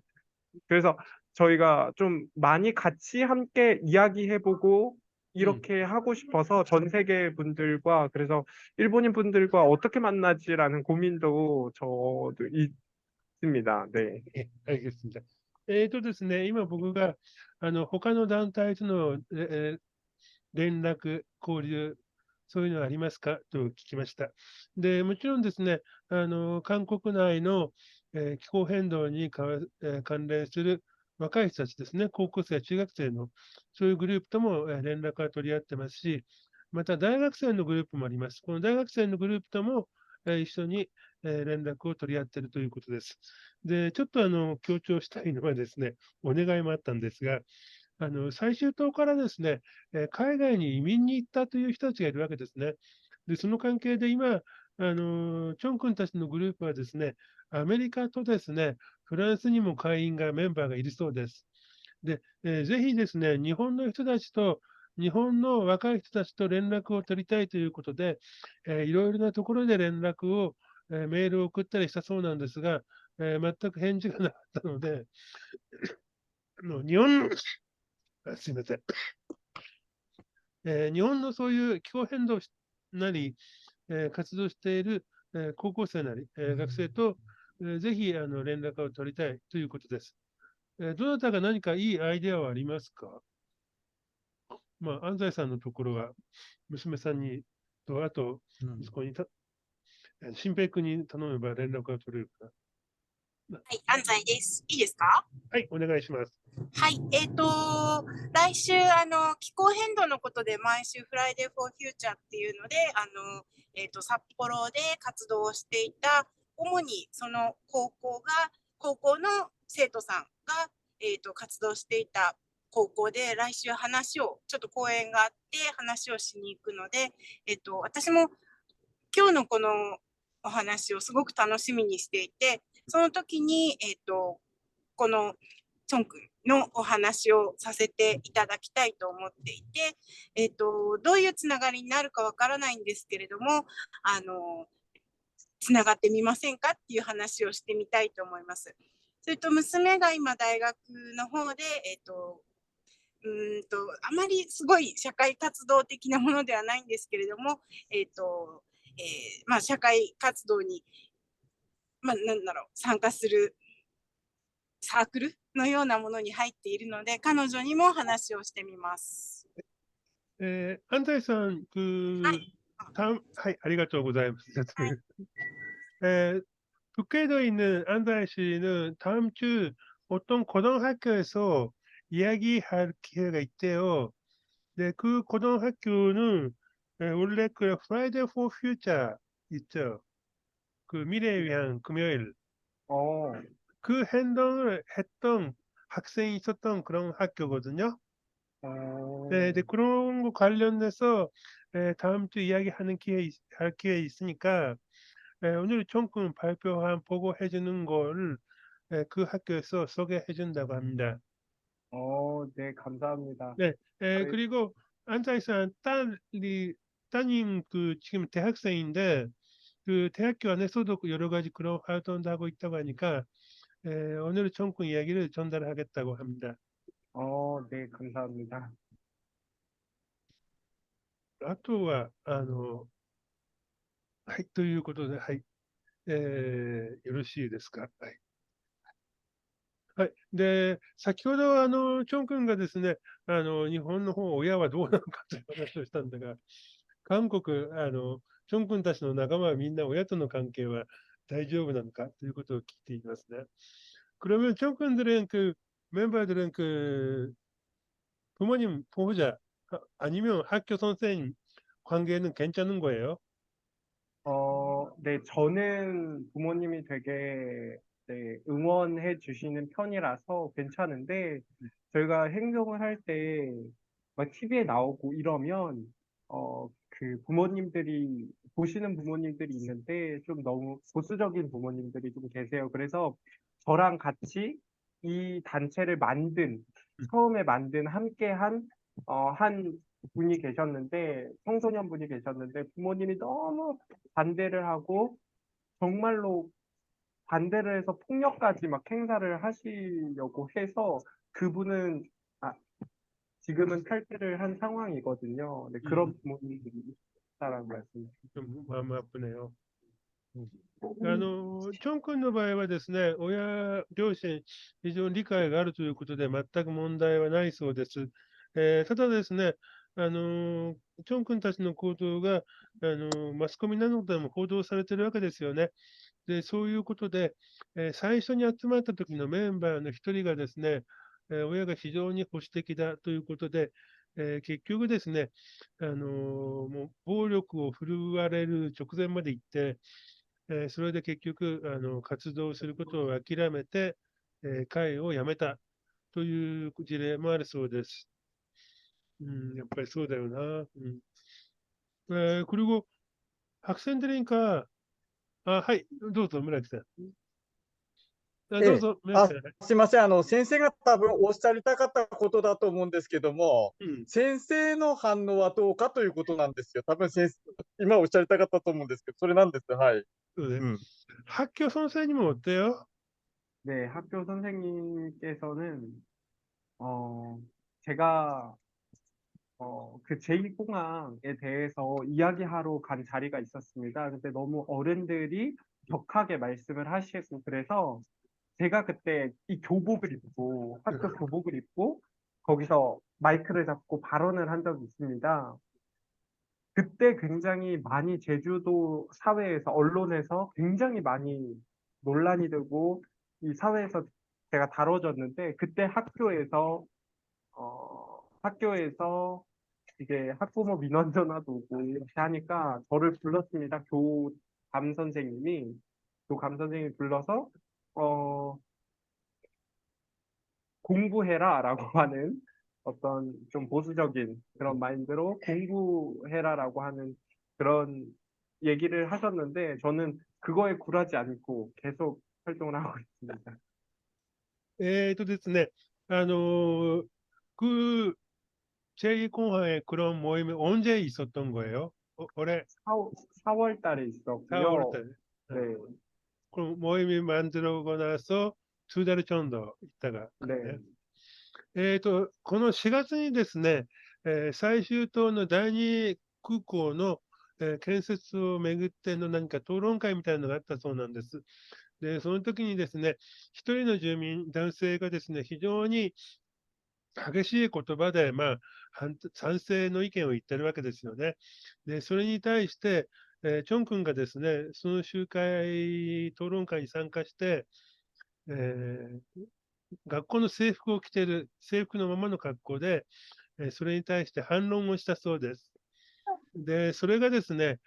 그래서 저희가 좀 많이 같이 함께 이야기해보고 이렇게 하고 싶어서 전 세계 분들과, 그래서 일본인 분들과 어떻게 만나지라는 고민도 저도 있습니다. 네. 알겠습니다. ですね、今僕が、他の団体との、連絡、交流、そういうのはありますかと聞きました。で、もちろんですね、韓国内の、気候変動に関連する若い人たちですね、高校生、中学生の、そういうグループとも、連絡が取り合ってますし、また大学生のグループもあります。この大学生のグループとも、一緒に、連絡を取り合っているということです。で、ちょっと強調したいのはですね、お願いもあったんですが、最終島からですね、海外に移民に行ったという人たちがいるわけですね。で、その関係で今、チョン君たちのグループはですね、アメリカとですね、フランスにもメンバーがいるそうです。で、ぜひですね、日本の人たちと、日本の若い人たちと連絡を取りたいということで、いろいろなところで連絡を、メールを送ったりしたそうなんですが、全く返事がなかったので、日本の、すいません。日本のそういう気候変動なり、活動している、高校生なり、学生と、ぜひ連絡を取りたいということです。どなたが何かいいアイデアはありますか？まあ、安西さんのところは、娘さんにと、あと、息子に新平君に頼めば連絡が取れるかな。はい、安西です。いいですか？はい、お願いします。はい、来週、気候変動のことで毎週フライデーフォーフューチャーっていうので、札幌で活動をしていた、主にその高校の生徒さんが、活動していた高校で来週話を、ちょっと講演があって話をしに行くので、私も今日のこのお話をすごく楽しみにしていて、その時に、このチョン君のお話をさせていただきたいと思っていて、どういうつながりになるかわからないんですけれども、つながってみませんかっていう話をしてみたいと思います。それと娘が今大学の方で、あまりすごい社会活動的なものではないんですけれども、まあ、社会活動に、まあ、なんだろう、参加するサークルのようなものに入っているので、彼女にも話をしてみます。安西さん、はい。はい、ありがとうございます。북해도 있는 안다혜 씨는 다음 주 어떤 고등학교에서 이야기할 기회가 있대요. 네, 그 고등학교는 원래 그 Friday for Future 있죠. 그 미래에 위한 금요일. 어, 그 행동을 했던 학생이 있었던 그런 학교거든요. 네, 네, 그런 거 관련돼서 다음 주 이야기하는 할 기회 있으니까 오늘 총금 발표한 보고해 주는 거를 그 학교에서 소개해 준다고 합니다. 네, 감사합니다. 네, 저희- 그리고 안타이산 따님 지금 대학생인데 그 대학교 안에서도 여러 가지 그런 활동도 하고 있다고 하니까 오늘 총금 이야기를 전달하겠다고 합니다. 네, 감사합니다. あとは、はい、ということで、はい、よろしいですか。はい。はい。で、先ほど、チョン君がですね、日本の方、親はどうなのかという話をしたんだが、韓国、チョン君たちの仲間はみんな親との関係は大丈夫なのかということを聞いていますね。그러면チョン君들은 멤버들은 부모님 보호자 아니면 학교 선생님 관계는 괜찮은 거예요? 네, 저는 부모님이 되게 네, 응원해 주시는 편이라서 괜찮은데, 저희가 행동을 할 때, 막 TV에 나오고 이러면, 그 부모님들이, 보시는 부모님들이 있는데, 좀 너무 보수적인 부모님들이 좀 계세요. 그래서 저랑 같이 이 단체를 처음에 한 분이 계셨는데, 청소년 분이 계셨는데, 부모님이 너무 반대를 하고 정말로 반대를 해서 폭력까지 막 행사를 하시려고 해서 그분은 아, 지금은 탈퇴를 한 상황이거든요. 네, 그런 부모님들이 있다라는 말씀. 좀 마음 아프네요. チョン君の場合はですね、両親、非常に理解があるということで、全く問題はないそうです。ただですね、チョン君たちの行動が、マスコミなどでも報道されているわけですよね。で、そういうことで、最初に集まった時のメンバーの一人がですね、親が非常に保守的だということで、結局ですね、もう暴力を振るわれる直前まで行って、それで結局活動することを諦めて、会を辞めたという事例もあるそうです。やっぱりそうだよな。그리고 학생들이니까,はい、どうぞ、村木さん。どうぞ、村木さん。すいません。先生が多分おっしゃりたかったことだと思うんですけども、先生の反応はどうかということなんですよ。多分今おっしゃりたかったと思うんですけど、それなんです。はい。 학교 선생님은 어때요? 네, 학교 선생님께서는 제가 그 제2공항에 대해서 이야기하러 간 자리가 있었습니다. 근데 너무 어른들이 격하게 말씀을 하시고 그래서 제가 그때 이 교복을 입고 학교 교복을 입고 거기서 마이크를 잡고 발언을 한 적이 있습니다. 그때 굉장히 많이 제주도 사회에서 언론에서 굉장히 많이 논란이 되고 이 사회에서 제가 다뤄졌는데 그때 학교에서 이게 학부모 민원 전화도 오고 이렇게 하니까 저를 불렀습니다. 교감 선생님이 불러서 공부해라라고 하는 어떤 좀 보수적인 그런 마인드로 공부해라라고 하는 그런 얘기를 하셨는데 저는 그거에 굴하지 않고 계속 활동을 하고 있습니다. ですね、그 제2공항에 그런 모임이 언제 있었던 거예요? 올해 4월 달에 4월 있었고요. 달에. 네, 그럼 모임이 만들어고 나서 2달 정도 있다가. 네. この4月にですね、最終島の第二空港の、建設をめぐっての何か討論会みたいなのがあったそうなんです。で、その時にですね、一人の住民、男性がですね、非常に激しい言葉で、賛成の意見を言ってるわけですよね。で、それに対して、チョン君がですね、その集会、討論会に参加して、学校の制服を着ている、制服のままの格好で、それに対して反論をしたそうです。で、それがですね、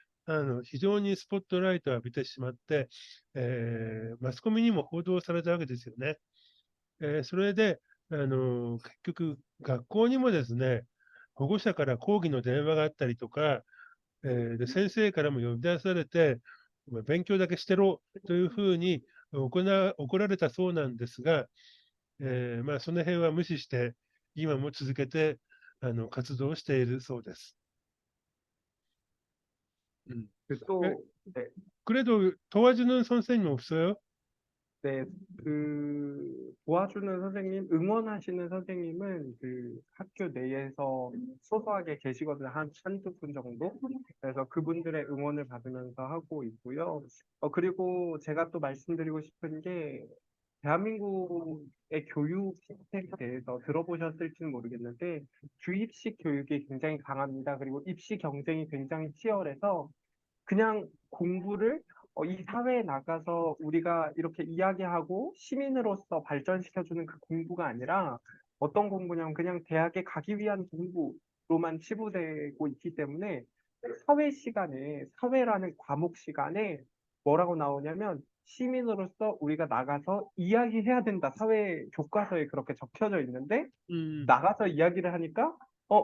非常にスポットライトを浴びてしまって、マスコミにも報道されたわけですよね。それで、結局、学校にもですね、保護者から抗議の電話があったりとか、で先生からも呼び出されて、お前勉強だけしてろというふうに怒られたそうなんですが、その辺は無視して、今も続けて活動しているそうです。또, 네, 그래도 도와주는 선생님 없어요? 네, 도와주는 선생님, 응원하시는 선생님은 그 학교 내에서 소소하게 계시거든요. 한두 분 정도. 그래서 그분들의 응원을 받으면서 하고 있고요. 그리고 제가 또 말씀드리고 싶은 게, 대한민국의 교육 시스템에 대해서 들어보셨을지는 모르겠는데, 주입식 교육이 굉장히 강합니다. 그리고 입시 경쟁이 굉장히 치열해서, 그냥 공부를 이 사회에 나가서 우리가 이렇게 이야기하고 시민으로서 발전시켜주는 그 공부가 아니라 어떤 공부냐면 그냥 대학에 가기 위한 공부로만 치부되고 있기 때문에 사회 시간에, 사회라는 과목 시간에 뭐라고 나오냐면 시민으로서 우리가 나가서 이야기해야 된다. 사회 교과서에 그렇게 적혀져 있는데 나가서 이야기를 하니까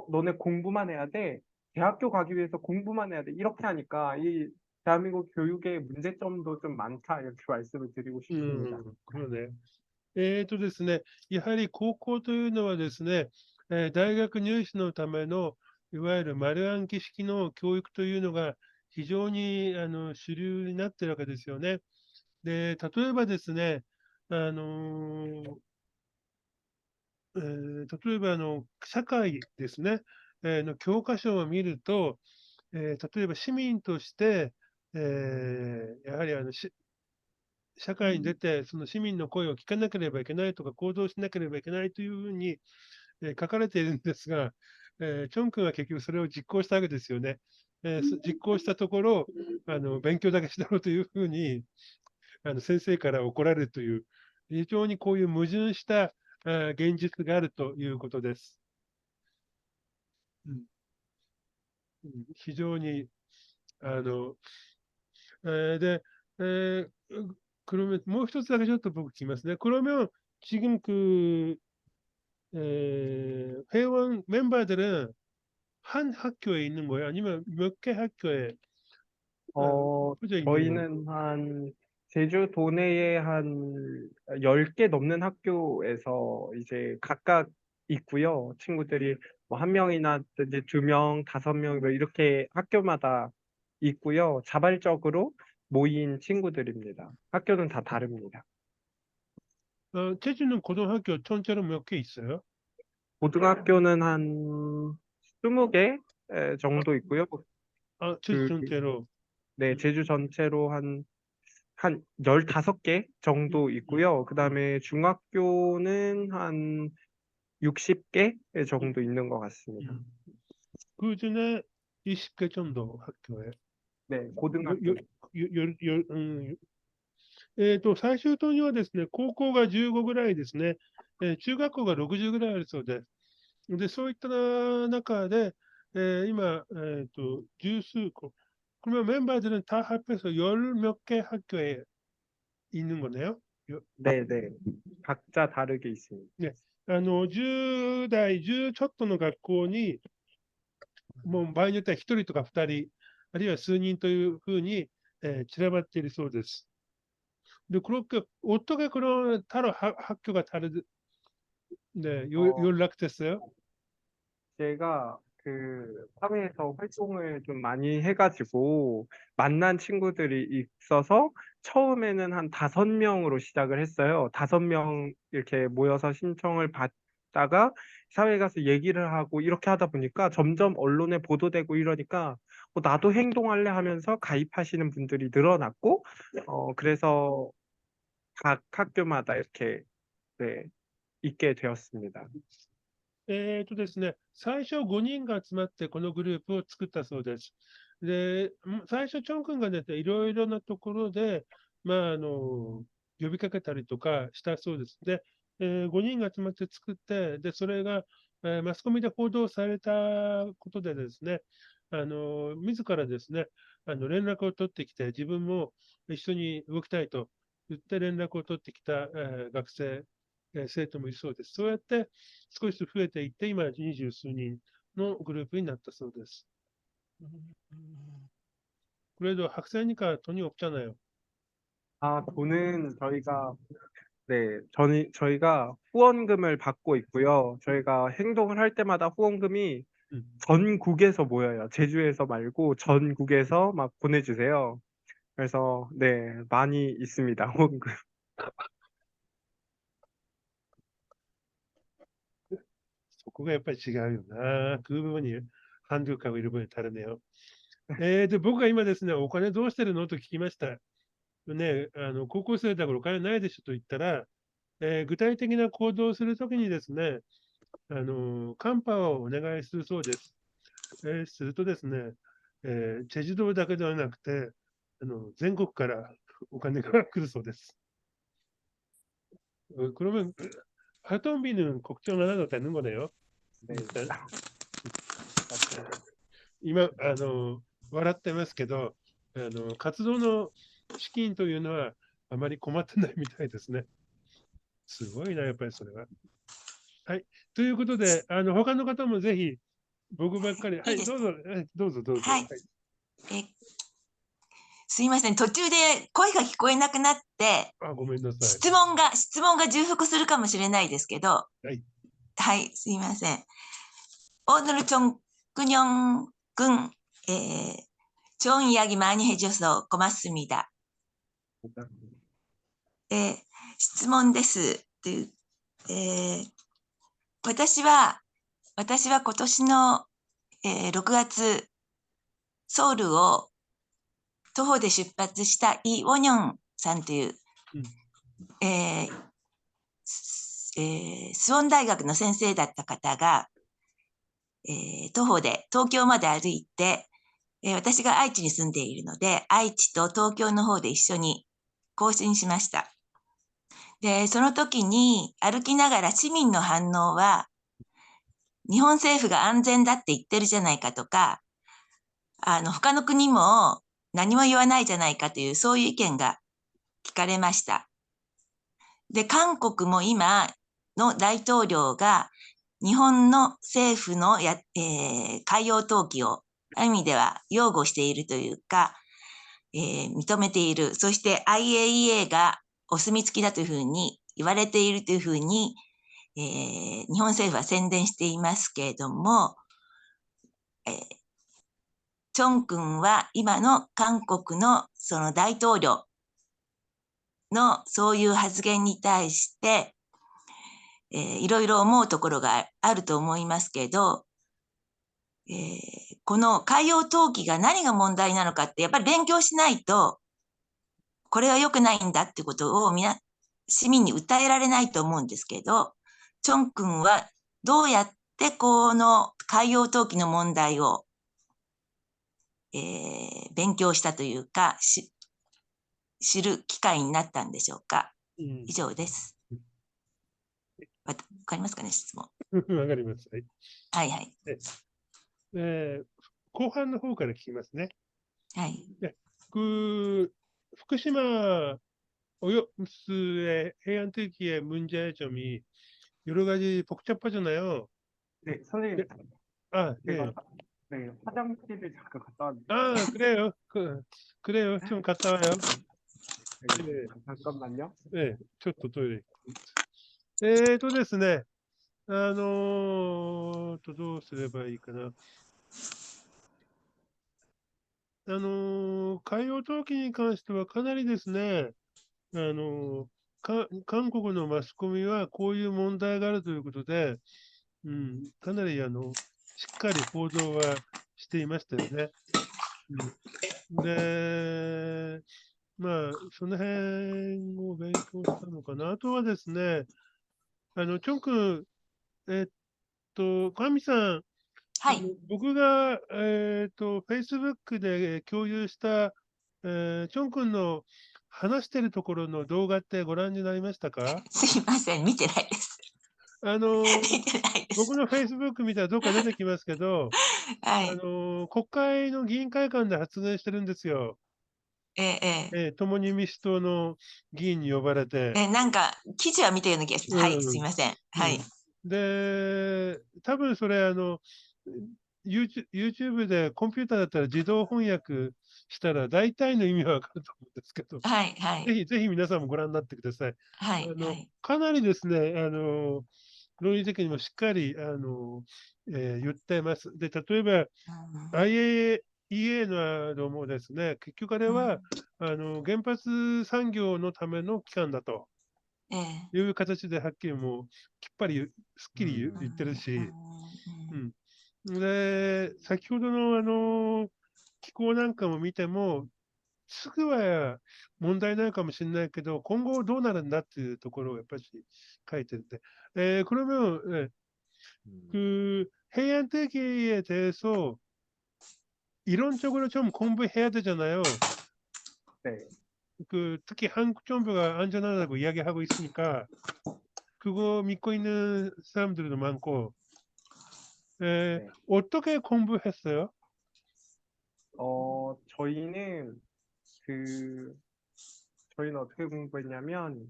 너네 공부만 해야 돼. 대학교 가기 위해서 공부만 해야 돼. 이렇게 하니까 이 대한민국 교육의 문제점도 좀 많다. 이렇게 말씀을 드리고 싶습니다. そうね。ですね、やはり高校というのはですね、大学入試のためのいわゆる丸暗記式の教育というのが非常に主流になっているわけですよね。で、例えばですね、あのー例えば社会ですね、の教科書を見ると、例えば市民として、やはり社会に出て、その市民の声を聞かなければいけないとか、行動しなければいけないというふうに、書かれているんですが、チョン君は結局それを実行したわけですよね。実行したところ、勉強だけしろというふうに、先生から怒られるという、非常にこういう矛盾した現実があるということです。非常に、で、그러면 뭐一つだけちょっと僕聞きますね. 그러면 지금 회원 멤버들은 한 학교에 있는 거예요? 아니면 몇 개 학교에 흩어져 있는 거예요? 저희는 한 제주 도내에 한 10개 넘는 학교에서 이제 각각 있고요. 친구들이 뭐 한 명이나 이제 2명, 5명 뭐 이렇게 학교마다 있고요. 자발적으로 모인 친구들입니다. 학교는 다 다릅니다. 제주는 고등학교 전체로 몇 개 있어요? 고등학교는 한 20개 정도 있고요. 제주 그, 전체로. 네, 제주 전체로 한 15개 정도 있고요. 그 다음에 중학교는 한 60개 정도 있는 것 같습니다. 그 중에 20개 정도 학교에. 네, 고등학교. 最終島にはですね、高校が15ぐらいですね、中学校が60ぐらいあるそうです。で、そういった中で、今、十数個. 그러면 멤버들은 다 합해서 열 몇 개 학교에 있는 거네요? 네, 네. 각자 다르게 있습니다. 네. 10代、10ちょっとの学校に、もう場合によっては1人とか2人、あるいは数人というふうに、散らばっているそうです。で、어떻게 그런 따로 학교가 네, 어, 연락됐어요? 제가 그 사회에서 활동을 좀 많이 해가지고 만난 친구들이 있어서 처음에는 한 5명으로 시작을 했어요. 5명 이렇게 모여서 신청을 받다가 사회에 가서 얘기를 하고 이렇게 하다 보니까 점점 언론에 보도되고 이러니까 나도 행동할래 하면서 가입하시는 분들이 늘어났고, 그래서 각 학교마다 이렇게 네, 있게 되었습니다. ですね、最初5人が集まってこのグループを作ったそうです。で、最初、チョン君が出ていろいろなところで、呼びかけたりとかしたそうです。で、5人が集まって作って、で、それが、マスコミで報道されたことでですね、自らですね、連絡を取ってきて、自分も一緒に動きたいと言って連絡を取ってきた、学生、生徒もいるそうです。そうやって少しずつ増えていって、今、20数人のグループになったそうです。 그래도 학생이니까 돈이 없잖아요. 아, 돈은 저희가 후원금을 받고 있고요. 저희가 행동을 할 때마다 후원금이 음. 전국에서 모여요. 제주에서 말고 전국에서 막 보내주세요. 그래서 네, 많이 있습니다. 후원금. そこがやっぱり違うよな。食う部分に韓流かいる分に足るねよ。で、僕が今ですね、お金どうしてるのと聞きました。ね、高校生だからお金ないでしょと言ったら、具体的な行動をするときにですね、カンパをお願いするそうです。するとですね、チェジュ島だけではなくて、全国からお金が来るそうです。그러면 활동비는 걱정 안 해도 되는 거네요. 네, 일단. 今、笑ってますけど、活動の資金というのはあまり困ってないみたいですね。すごいな、やっぱりそれは。はい。ということで、他の方もぜひ、僕ばっかり、はい、いいですか。どうぞ、どうぞ、どうぞ。はい。すいません。途中で声が聞こえなくなって、ごめんなさい。質問が重複するかもしれないですけど、はい。はい、すいません。오늘 정근영 군, 좋은 이야기 많이 해줘서 고맙습니다. 質問です。私は今年の、6月、ソウルを徒歩で出発したイ・ウォニョンさんという、スウォン大学の先生だった方が、徒歩で東京まで歩いて、私が愛知に住んでいるので、愛知と東京の方で一緒に行進しました。で、その時に歩きながら市民の反応は、日本政府が安全だって言ってるじゃないかとか、他の国も何も言わないじゃないかという、そういう意見が聞かれました。で、韓国も今の大統領が日本の政府の海洋投棄をある意味では擁護しているというか、認めている。そして IAEA がお墨付きだというふうに言われているというふうに、日本政府は宣伝していますけれども、チョン君は今の韓国のその大統領のそういう発言に対して、いろいろ思うところがあると思いますけど、この海洋投棄が何が問題なのかってやっぱり勉強しないと、これは良くないんだってことを市民に訴えられないと思うんですけど、チョン君はどうやってこの海洋投棄の問題を、勉強したというか、知る機会になったんでしょうか。以上です。わかりますかね、質問。わかります。はい。はいはい。後半の方から聞きますね。はい。福島およす平安的문제점이 여러 가지 복잡하잖아요. 네, 선생님, 아, 예. 제가 네, 화장실을 잠깐 갔다 왔는데, 아, 그래요. 그래요. 좀 갔다 와요. 예, 잠깐만요. ちょっとトイレ。ですね、どうすればいいかな。海洋投棄に関してはかなりですね、韓国のマスコミはこういう問題があるということで、かなりしっかり報道はしていましたよね。で、まあ、その辺を勉強したのかな。あとはですね、チョン君、カミさん、僕が、Facebook で共有した、チョン君の話してるところの動画ってご覧になりましたか？すいません、見てないです。あの、見てないです。僕の Facebook 見たらどっか出てきますけど、はい。国会の議員会館で発言してるんですよ。共に民主党の議員に呼ばれて。なんか、記事は見たような気がします。はい、すいません。はい。で、多分それYouTube でコンピューターだったら自動翻訳したら大体の意味はわかると思うんですけど、はい、はい。ぜひ皆さんもご覧になってください。はい、はい。かなりですね、論理的にもしっかり言ってます。で、例えば、IAEA などもですね、結局あれは、原発産業のための機関だという形ではっきりもうきっぱりすっきり言ってるし、で、先ほどの気候なんかも見ても、すぐは問題ないかもしれないけど、今後どうなるんだっていうところをやっぱり書いてるんで、그러면 그 해안 대기에 대해서 이론적으로 좀 공부해야 되잖아요. 네. 특히 한국 정부가 안전하다고 이야기하고 있으니까 그거 믿고 있는 사람들도 많고, 네. 어떻게 공부했어요? 저희는 저희는 어떻게 공부했냐면,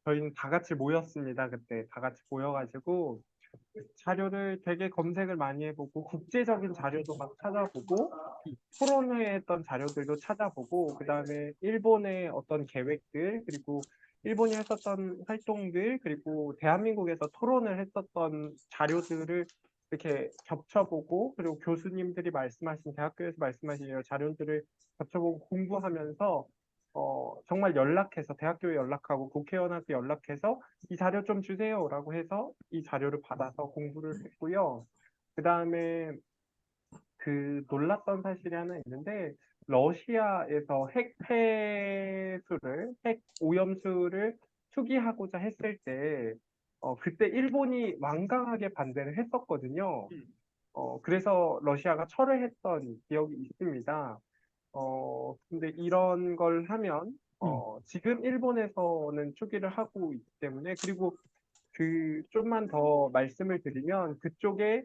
저희는 다 같이 모였습니다. 그때 다 같이 모여가지고 자료를 되게 검색을 많이 해보고 국제적인 자료도 막 찾아보고 토론회 했던 자료들도 찾아보고 그다음에 일본의 어떤 계획들 그리고 일본이 했었던 활동들 그리고 대한민국에서 토론을 했었던 자료들을 이렇게 겹쳐보고 그리고 교수님들이 말씀하신 대학교에서 말씀하신 여러 자료들을 겹쳐보고 공부하면서 정말 연락해서 대학교에 연락하고 국회의원한테 연락해서 이 자료 좀 주세요라고 해서 이 자료를 받아서 공부를 했고요. 그 다음에 놀랐던 사실이 하나 있는데 러시아에서 핵 오염수를 투기하고자 했을 때 그때 일본이 완강하게 반대를 했었거든요. 그래서 러시아가 철회했던 기억이 있습니다. 근데 이런 걸 하면, 지금 일본에서는 투기를 하고 있기 때문에, 그리고 좀만 더 말씀을 드리면, 그쪽에,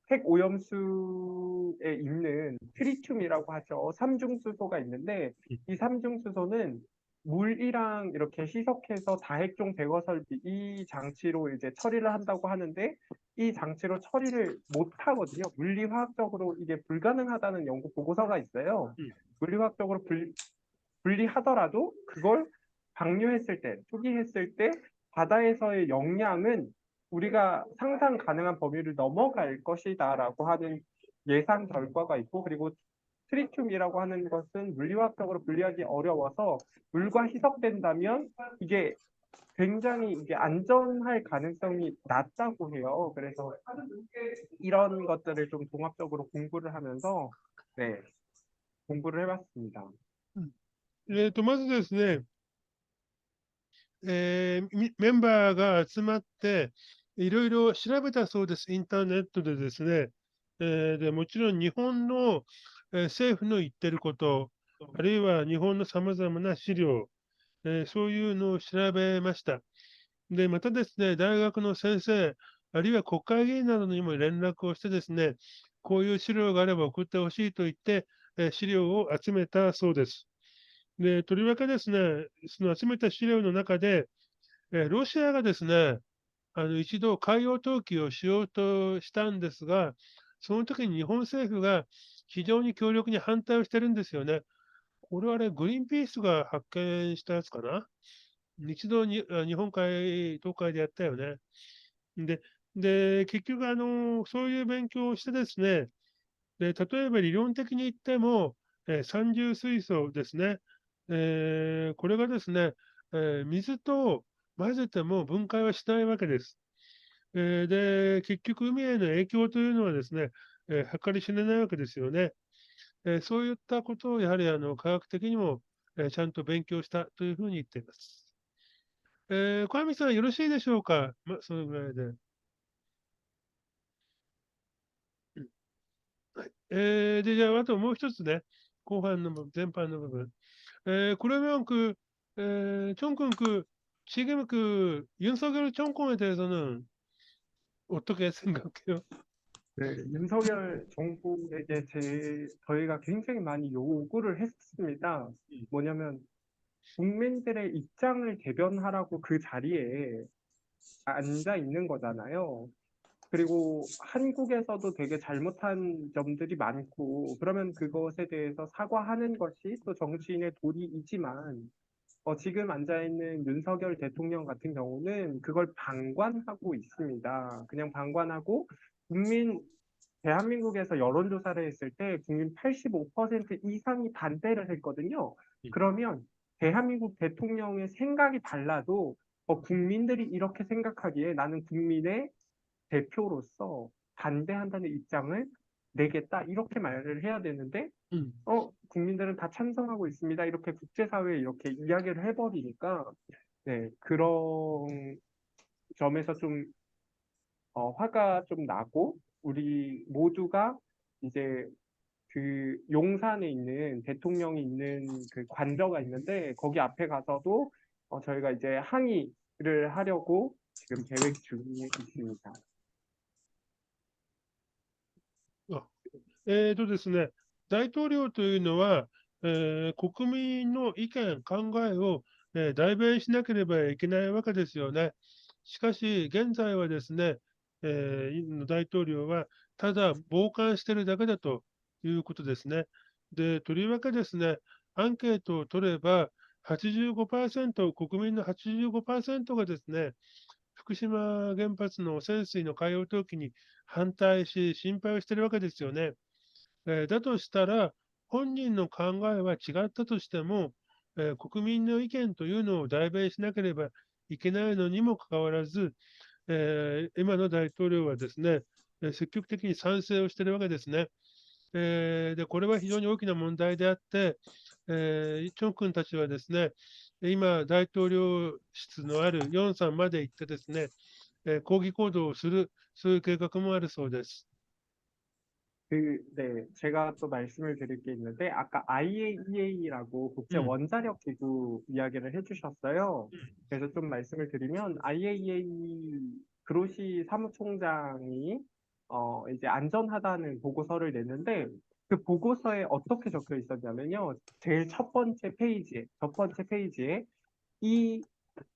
핵 오염수에 있는 트리튬이라고 하죠. 삼중수소가 있는데, 이 삼중수소는 물이랑 이렇게 희석해서 다핵종 제거 설비, 이 장치로 이제 처리를 한다고 하는데, 이 장치로 처리를 못 하거든요. 물리화학적으로 이게 불가능하다는 연구 보고서가 있어요. 물리화학적으로 분리하더라도 그걸 방류했을 때, 투기했을 때 바다에서의 영향은 우리가 상상 가능한 범위를 넘어갈 것이다라고 하는 예상 결과가 있고 그리고 트리튬이라고 하는 것은 물리화학적으로 분리하기 어려워서 물과 희석된다면 이게 굉장히 이게 안전할 가능성이 낮다고 해요. 그래서 이런 것들을 좀 종합적으로 공부를 하면서 네, 공부를 해봤습니다. まずですね、メンバーが集まって、いろいろ調べたそうです、インターネットでですね。でもちろん日本の、政府の言ってること、あるいは日本のさまざまな資料、そういうのを調べました。で、またですね、大学の先生、あるいは国会議員などにも連絡をしてですね、こういう資料があれば送ってほしいと言って、資料を集めたそうです。で、とりわけですね、その集めた資料の中で、ロシアがですね、一度海洋投棄をしようとしたんですが、その時に日本政府が非常に強力に反対をしてるんですよね。これはね、グリーンピースが発見したやつかな。一度に日本海、東海でやったよね。で、結局、そういう勉強をしてですね、例えば理論的に言っても、三重水素ですね、これがですね、水と混ぜても分解はしないわけです。結局、海への影響というのはですね、計り知れないわけですよね。そういったことをやはり科学的にも、ちゃんと勉強したというふうに言っています。小網さん、よろしいでしょうか、そのぐらいで。はい。じゃあ、あともう一つね、後半の前半の部分。그러면 총군 지금 윤석열 정권에 대해서는 어떻게 생각해요? 네, 윤석열 정부에게 저희가 굉장히 많이 요구를 했습니다. 뭐냐면 국민들의 입장을 대변하라고 그 자리에 앉아 있는 거잖아요. 그리고 한국에서도 되게 잘못한 점들이 많고, 그러면 그것에 대해서 사과하는 것이 또 정치인의 도리이지만, 지금 앉아있는 윤석열 대통령 같은 경우는 그걸 방관하고 있습니다. 그냥 방관하고, 대한민국에서 여론조사를 했을 때 국민 85% 이상이 반대를 했거든요. 그러면 대한민국 대통령의 생각이 달라도 국민들이 이렇게 생각하기에 나는 국민의 대표로서 반대한다는 입장을 내겠다 이렇게 말을 해야 되는데 음. 국민들은 다 찬성하고 있습니다. 이렇게 국제사회에 이렇게 이야기를 해버리니까 네, 그런 점에서 좀 화가 좀 나고 우리 모두가 이제 그 용산에 있는 대통령이 있는 그 관저가 있는데 거기 앞에 가서도 저희가 이제 항의를 하려고 지금 계획 중에 있습니다. ですね、大統領というのは、国民の意見、考えを、代弁しなければいけないわけですよね。しかし、現在はですね、大統領はただ傍観しているだけだということですね。で、とりわけですね、アンケートを取れば、85%、国民の85%がですね、福島原発の汚染水の海洋投棄に反対し、心配をしているわけですよね。だとしたら、本人の考えは違ったとしても、国民の意見というのを代弁しなければいけないのにもかかわらず、今の大統領はですね、積極的に賛成をしているわけですね。これは非常に大きな問題であって、チョン君たちはですね、今、大統領室のあるヨンさんまで行ってですね、抗議行動をする、そういう計画もあるそうです。 네, 제가 또 말씀을 드릴 게 있는데, 아까 IAEA라고 국제 원자력 기구 이야기를 해주셨어요. 그래서 좀 말씀을 드리면, IAEA 그로시 사무총장이, 이제 안전하다는 보고서를 냈는데, 그 보고서에 어떻게 적혀 있었냐면요. 제일 첫 번째 페이지에, 이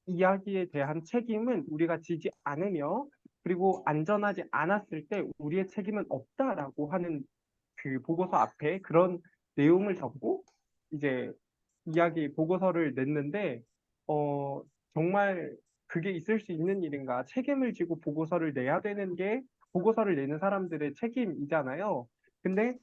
이야기에 대한 책임은 우리가 지지 않으며 그리고 안전하지 않았을 때 우리의 책임은 없다라고 하는 그 보고서 앞에 그런 내용을 적고 이제 이야기 보고서를 냈는데 어 정말 그게 있을 수 있는 일인가? 책임을 지고 보고서를 내야 되는 게 보고서를 내는 사람들의 책임이잖아요. 근데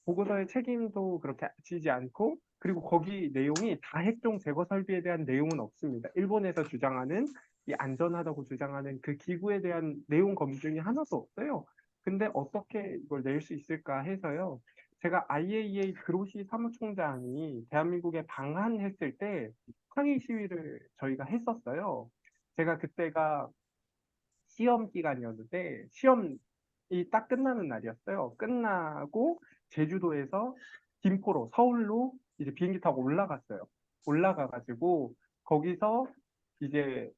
보고서의 책임도 그렇게 지지 않고 그리고 거기 내용이 다핵종 제거 설비에 대한 내용은 없습니다. 일본에서 주장하는 이 안전하다고 주장하는 그 기구에 대한 내용 검증이 하나도 없어요. 근데 어떻게 이걸 낼 수 있을까 해서요. 제가 IAEA 그로시 사무총장이 대한민국에 방한했을 때 항의 시위를 저희가 했었어요. 제가 그때가 시험 기간이었는데 시험이 딱 끝나는 날이었어요. 끝나고 제주도에서 김포로 서울로 이제 비행기 타고 올라갔어요. 올라가가지고 거기서 이제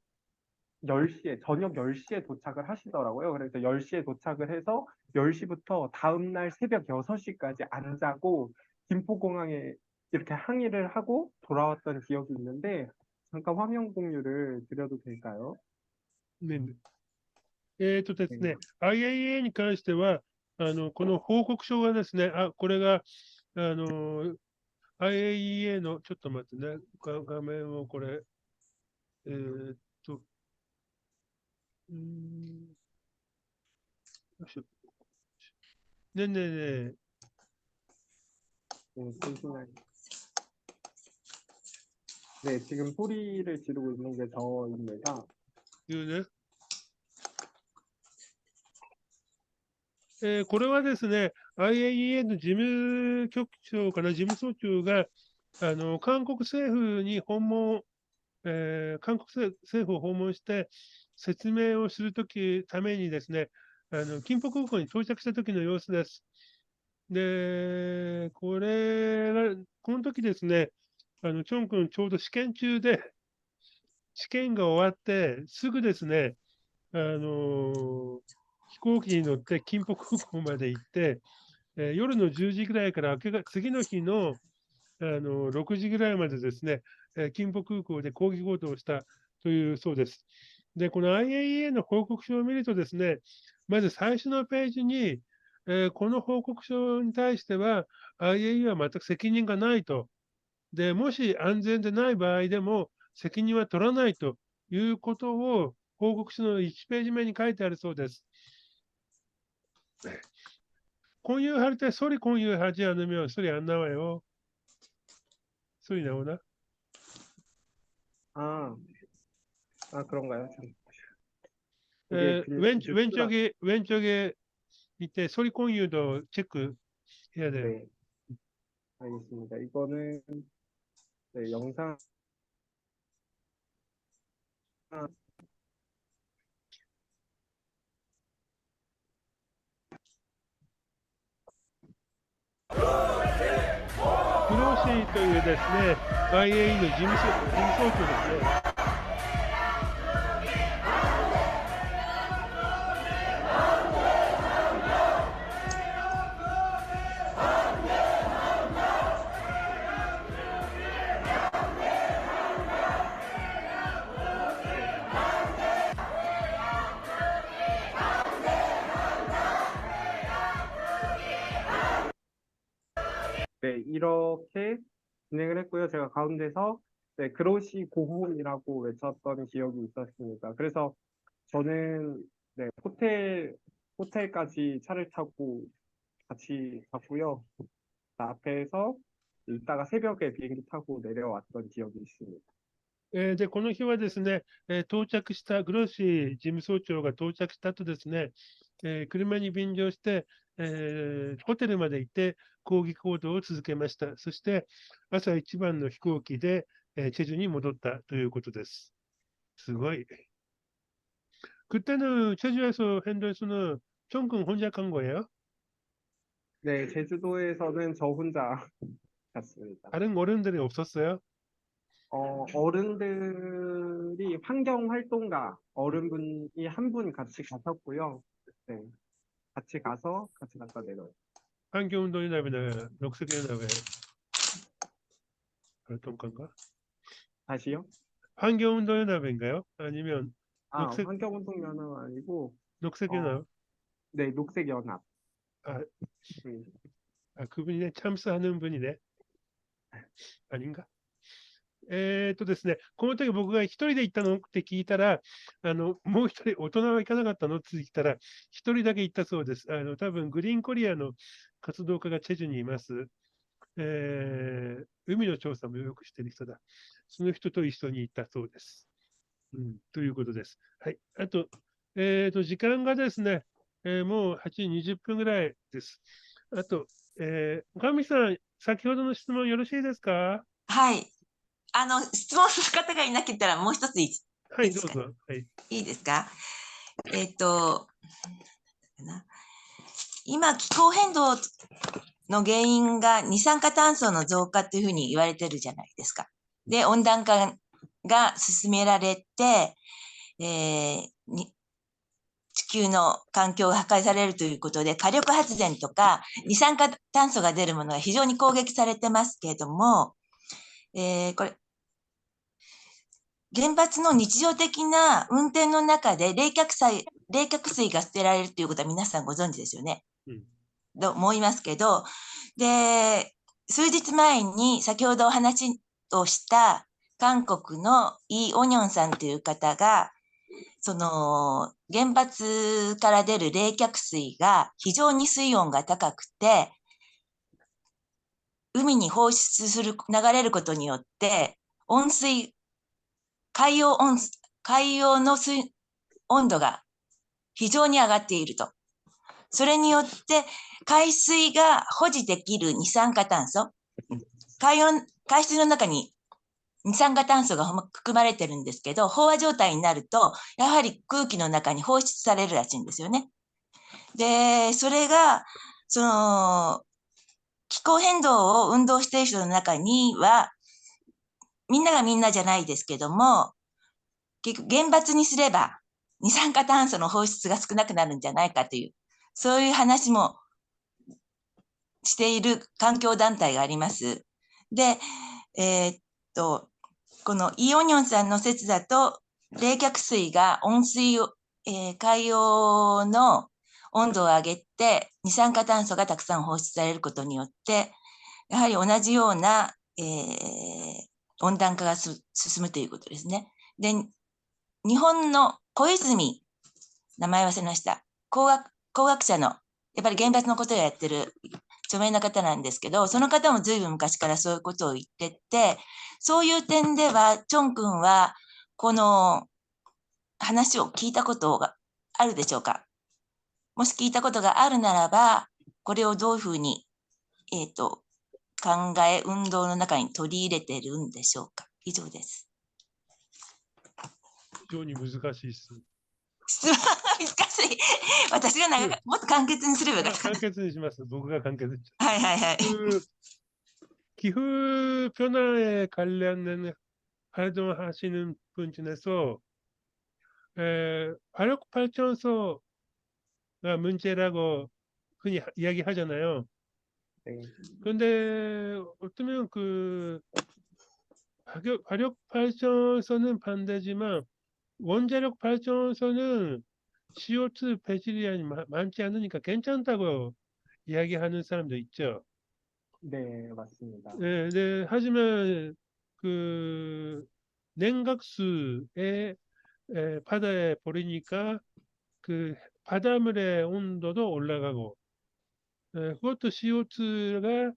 10시에 저녁 10시에 도착을 하시더라고요. 그래서 10시에 도착을 해서 10시부터 다음날 새벽 6시까지 안 자고 김포공항에 이렇게 항의를 하고 돌아왔던 기억이 있는데 잠깐 화면 공유를 드려도 될까요? ねですね、IAEA に関しては、この報告書がですね、これが、IAEA の、ちょっと待ってね、画面をこれ、えーっと、よいしょ。ねえねえねえ、 잠시만요. 네, 지금 소리를 지르고 있는 게 저입니다. いうね。これはですね、IAEA の事務局長かな、事務総長が、韓国政府に訪問、韓国政府を訪問して説明をするためにですね、金浦空港に到着した時の様子です。で、この時ですね、チョン君ちょうど試験中で、試験が終わって、すぐですね、飛行機に乗って金浦空港まで行って、夜の10時ぐらいから次の日の、6時ぐらいまでですね、金浦空港で抗議行動をしたというそうです。で、この IAEA の報告書を見るとですね、まず最初のページに、この報告書に対しては IAEA は全く責任がないと。で、もし安全でない場合でも責任は取らないということを報告書の1ページ目に書いてあるそうです。공유할 때 소리 공유하지 않으면 소리 안 나와요. 소리 나오나? 아, 그런가요? 이게 왼쪽에 밑에 소리 공유도 체크해야 돼요. 네, 알겠습니다. 이거는 네, 영상グローシーというですね、IAEA の事務総長ですね。네, 이렇게 진행을 했고요. 제가 가운데서 네, 그로시 고홈이라고 외쳤던 기억이 있었습니다. 그래서 저는 네, 호텔까지 차를 타고 같이 갔고요. 앞에서 이따가 새벽에 비행기 타고 내려왔던 기억이 있습니다. で、この日はですね、到着した、グロッシー事務総長が到着した後ですね、車に便乗して、ホテルまで行って抗議行動を続けました。そして、朝一番の飛行機で、チェジュに戻ったということです。すごい。그때는 제주에서 핸드에서는 정근 혼자 간 거예요? 네, 제주도에서는 저 혼자 갔습니다. 다른 어른들이 없었어요? 어른들이 환경활동가 어른분이 한 분 같이 가셨고요. 네, 같이 가서 같이 갔다 내려요. 환경운동연합이나 녹색연합에 어떤 건가? 다시요? 환경운동연합인가요? 아니면 녹색, 환경운동연합 아니고 녹색연합? 네, 녹색연합. 아, 그분이네. 참수하는 분이네. 아닌가? ですね、この時僕が一人で行ったのって聞いたら、もう一人、大人は行かなかったのって聞いたら、一人だけ行ったそうです。多分グリーンコリアの活動家がチェジュにいます。海の調査もよくしてる人だ。その人と一緒に行ったそうです。ということです。はい。あと、時間がですね、もう8時20分ぐらいです。あと、神さん、先ほどの質問よろしいですか？はい。質問する方がいなけったらもう一つはい、どうぞ。はい。いいですか？今、気候変動の原因が二酸化炭素の増加というふうに言われてるじゃないですか。で、温暖化が進められて、地球の環境が破壊されるということで、火力発電とか二酸化炭素が出るものが非常に攻撃されてますけれども、これ、原発の日常的な運転の中で冷却水が捨てられるということは皆さんご存知ですよね。と思いますけど、で、数日前に先ほどお話をした韓国のイ・オニョンさんという方が、その原発から出る冷却水が非常に水温が高くて、海に放出する、流れることによって、海洋の温度が非常に上がっていると。それによって、海水が保持できる二酸化炭素、海水の中に二酸化炭素が含まれてるんですけど、飽和状態になると、やはり空気の中に放出されるらしいんですよね。で、それが、その、気候変動を運動している人の中には、みんながみんなじゃないですけども、結局原発にすれば二酸化炭素の放出が少なくなるんじゃないかという、そういう話もしている環境団体があります。で、このイ・オニョンさんの説だと、冷却水が温水を、海洋の温度を上げて、二酸化炭素がたくさん放出されることによって、やはり同じような、温暖化が進むということですね。で、日本の小泉、名前忘れました。工学者の、やっぱり原発のことをやってる著名な方なんですけど、その方も随分昔からそういうことを言ってて、そういう点では、チョン君は、この話を聞いたことがあるでしょうか？もし聞いたことがあるならば、これをどういうふうに、運動の中に取り入れているんでしょうか？以上です。非常に難しい質問。質問が難しい。私がもっと簡潔にすればよかった。簡潔にします。僕が簡潔にしはいはいはい。기후 변화에 관련된 활동하시는 분 중에서 화력 발전소가 문제라고 흔히 이야기하잖아요. 네. 그런데 어쩌면 화력 발전소는 반대지만 원자력 발전소는 CO2 배출량이 많지 않으니까 괜찮다고 이야기하는 사람도 있죠. 네, 맞습니다. 네, 하지만 냉각수에 바다에 버리니까 바닷물의 온도도 올라가고 그것도 CO2가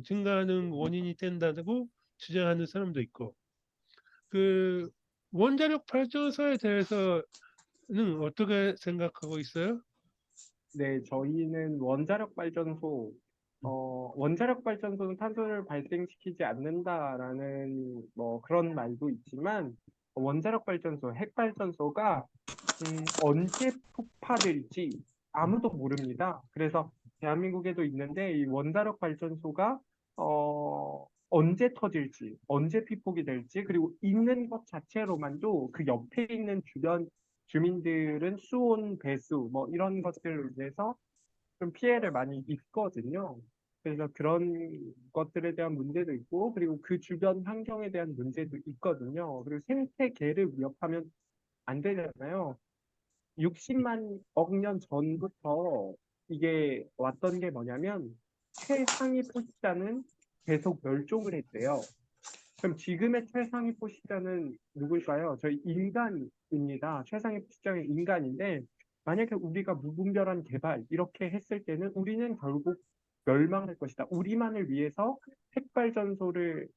증가하는 원인이 된다고 주장하는 사람도 있고 원자력 발전소에 대해서는 어떻게 생각하고 있어요? 네, 저희는 원자력 발전소는 탄소를 발생시키지 않는다라는 뭐 그런 말도 있지만 원자력 발전소, 핵 발전소가 언제 폭파될지 아무도 모릅니다. 그래서 대한민국에도 있는데 이 원자력 발전소가 언제 터질지, 언제 피폭이 될지, 그리고 있는 것 자체로만도 그 옆에 있는 주변 주민들은 수온, 배수, 뭐 이런 것들로 인해서 좀 피해를 많이 입거든요. 그래서 그런 것들에 대한 문제도 있고, 그리고 그 주변 환경에 대한 문제도 있거든요. 그리고 생태계를 위협하면 안 되잖아요. 60억 년 전부터 이게 왔던 게 뭐냐면, 최상위 포식자는 계속 멸종을 했대요. 그럼 지금의 최상위 포식자는 누굴까요? 저희 인간입니다. 최상위 포식자는 인간인데, 만약에 우리가 무분별한 개발, 이렇게 했을 때는 우리는 결국 멸망할 것이다. 우리만을 위해서 핵발전소를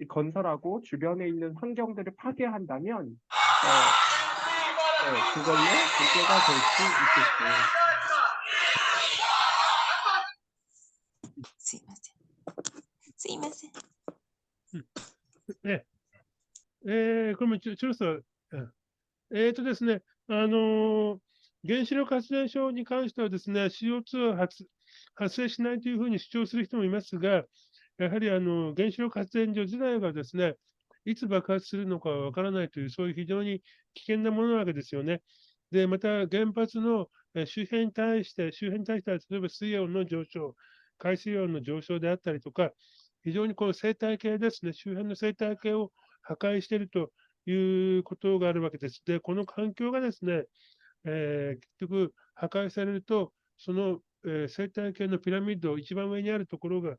건설하고 주변에 있는 환경들을 파괴한다면, 그걸로 문제가 될 수 있겠죠. すいません。すいません。 네. 그러면 줄여서, ですね、原子力発電所に関してはですね、CO2 を発生しないというふうに主張する人もいますが、やはり原子力発電所自体がですね、いつ爆発するのかわからないという、そういう非常に危険なものなわけですよね。で、また原発の周辺に対しては、例えば水温の上昇、海水温の上昇であったりとか、非常にこの生態系ですね、周辺の生態系を破壊しているということがあるわけです。で、この環境がですね、結局破壊されると、その、生態系のピラミッド、一番上にあるところが、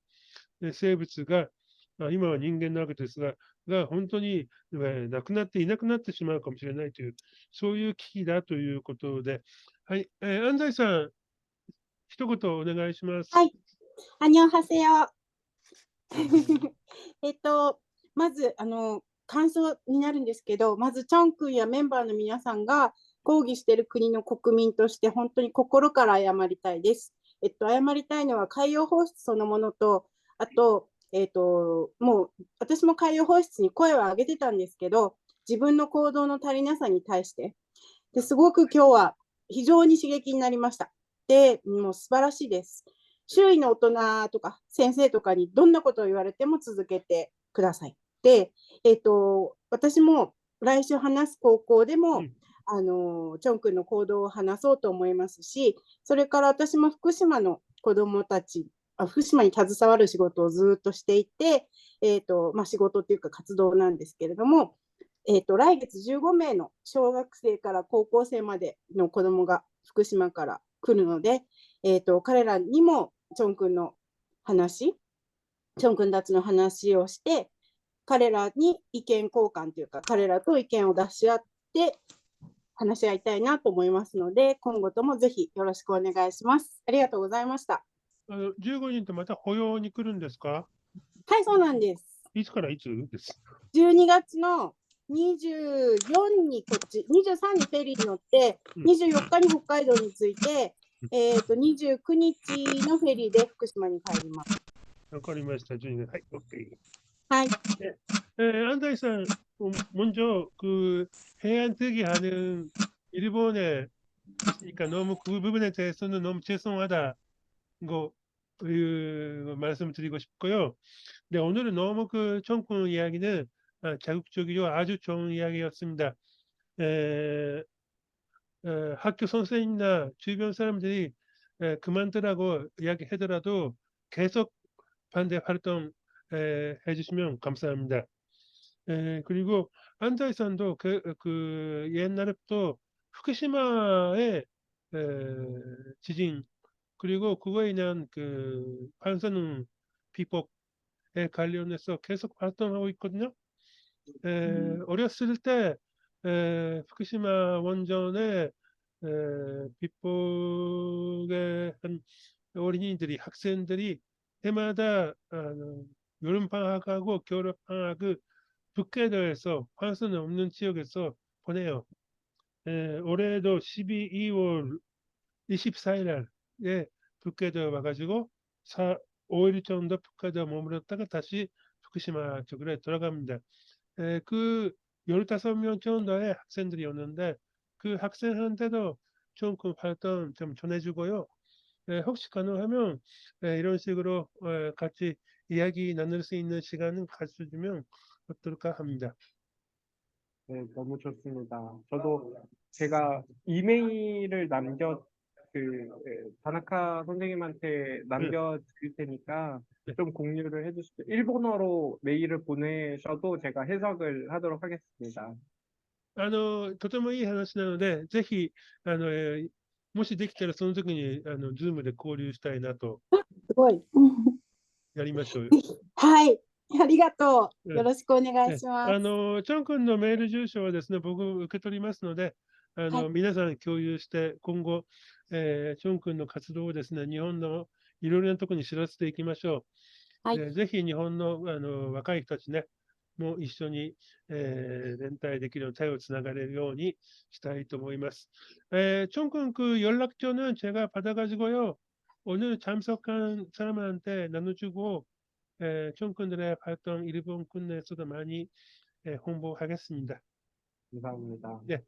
生物が、今は人間なわけですが本当に、なくなっていなくなってしまうかもしれないという、そういう危機だということで、はい、安西さん、一言お願いします。はい。アンニョンハセヨ。まず、感想になるんですけど、まず、チョン君やメンバーの皆さんが抗議している国の国民として、本当に心から謝りたいです。謝りたいのは海洋放出そのものと、あと、もう私も海洋放出に声を上げてたんですけど、自分の行動の足りなさに対してですごく今日は非常に刺激になりました。で、もう素晴らしいです。周囲の大人とか先生とかにどんなことを言われても続けてください。で、私も来週話す高校でも、チョン君の行動を話そうと思いますし、それから私も福島の子どもたち、福島に携わる仕事をずっとしていて、仕事っていうか活動なんですけれども、来月15名の小学生から高校生までの子どもが福島から来るので、彼らにもチョン君の話、チョン君たちの話をして、彼らに意見交換というか、彼らと意見を出し合って話し合いたいなと思いますので、今後ともぜひよろしくお願いします。ありがとうございました。15人とまた保養に来るんですか？はい、そうなんです。いつからいつです？ 12月の24にこっち、23にフェリーに乗って、24日に北海道に着いて、29日のフェリーで福島に帰ります。わかりました。12月。はい、OK。はい. 안다이 씨, 먼저 그 해안 특이하는 일본에 있으니까 너무 그 부분에 대해서는 너무 죄송하다 그 말씀드리고 싶고요. 네, 오늘은 너무 그 청군 이야기는 자극적이고 아주 좋은 이야기였습니다. 학교 선생님이나 주변 사람들이 그만두라고 이야기하더라도 계속 반대 활동 해주시면 감사합니다. 그리고 안자이산도 그 옛날부터 후쿠시마의 지진 그리고 그거에 대한 그 방사능 비법에 관련해서 계속 활동하고 있거든요. 어렸을 때 후쿠시마 원전의 비법에 한 어린이들이 학생들이 해마다 여름방학하고 겨울방학을 북해도에서 환수는 없는 지역에서 보내요. 올해도 12월 24일 날에 북해도 와가지고 5일 정도 북해도 머물렀다가 다시 후쿠시마 쪽으로 돌아갑니다. 그 15명 정도의 학생들이 오는데 그 학생한테도 좀 그 활동 좀 전해주고요. 혹시 가능하면 이런 식으로 같이 이야기 나눌 수 있는 시간을 가져주면 어떨까 합니다. 네, 너무 좋습니다. 저도 제가 이메일을 다나카 선생님한테 남겨드릴 테니까 네. 좀 공유를 해주시죠. 일본어로 메일을 보내셔도 제가 해석을 하도록 하겠습니다. とてもいい話なので、ぜひ、もしできたらその時に、Zoom で交流したいなと。すごい。やりましょうよ。はい。ありがとう。よろしくお願いします。チョン君のメール住所はですね、僕受け取りますので、皆さん共有して、今後、チョン君の活動をですね、日本のいろいろなところに知らせていきましょう。はい、ぜひ日本の、若い人たちね、も一緒に、連帯できるように手をつながれるようにしたいと思います。총군 그 연락처는 제가 받아가지고요. 오늘 참석한 사람한테 나눠주고 총군들의 활동 일본 군내에서도 많이 홍보하겠습니다. 감사합니다. 네.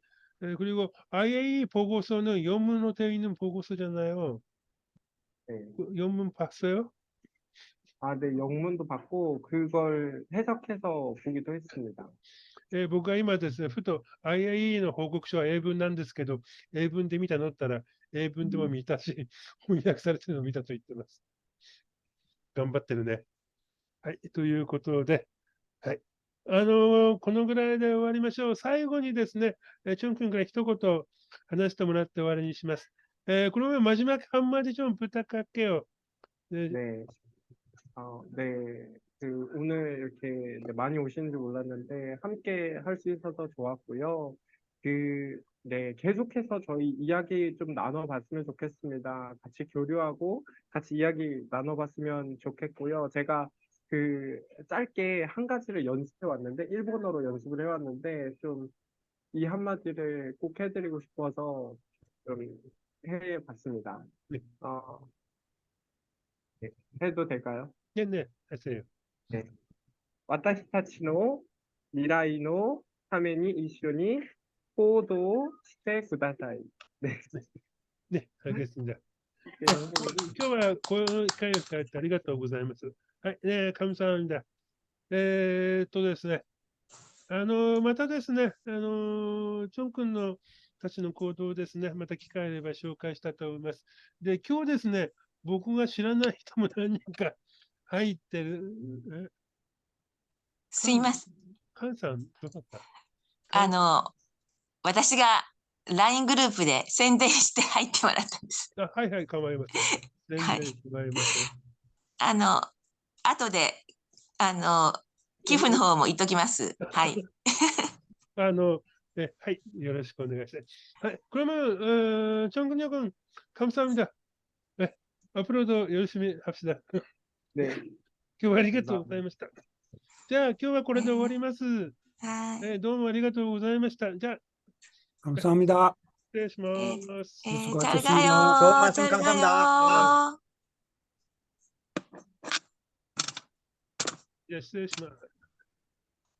그리고 IA 보고서는 영문으로 되어 있는 보고서잖아요. 네. 그 영문 봤어요? 네, 영문도 봤고 그걸 해석해서 보기도 했습니다. 僕は今ですね、ふと IIE の報告書は英文なんですけど、英文で見たのったら、英文でも見たし、翻訳されてるのを見たと言ってます。頑張ってるね。はい、ということで、はい。このぐらいで終わりましょう。最後にですね、チョン君から一言話してもらって終わりにします。그러면 마지막 한마디 좀 부탁할게요. 네, 네. 네. 오늘 이렇게 네, 많이 오시는 줄 몰랐는데 함께 할 수 있어서 좋았고요. 네, 계속해서 저희 이야기 좀 나눠봤으면 좋겠습니다. 같이 교류하고 같이 이야기 나눠봤으면 좋겠고요. 제가 짧게 한 가지를 연습해 왔는데, 일본어로 연습을 해왔는데, 좀 이 한마디를 꼭 해드리고 싶어서 좀 해봤습니다. 네. 네, 해도 될까요? 네, 네, 하세요. 네. 私たちの未来のために一緒に行動してください。네. 네, 알겠습니다.今日はこの機会をいただいてありがとうございます。はい、감사합니다。ですね、またですね、チョン君のたちの行動をですね、また機会あれば紹介したいと思います。で、今日ですね、僕が知らない人も何人か入ってる。すいません。カンさん、どうだった？私が LINE グループで宣伝して入ってもらったんです。はいはい、構いません。全然構いません。後で、寄付の方も言っときます。はい。はい、よろしくお願いします。はい、그러면 정근혁은 감사합니다. 네, 앞으로도 열심히 합시다. 네. 今日はありがとうございました。じゃあ、今日はこれで終わります。どうもありがとうございました。じゃあ、 감사합니다. 失礼します。 잘 가요. 잘 가요. 예, 失礼します。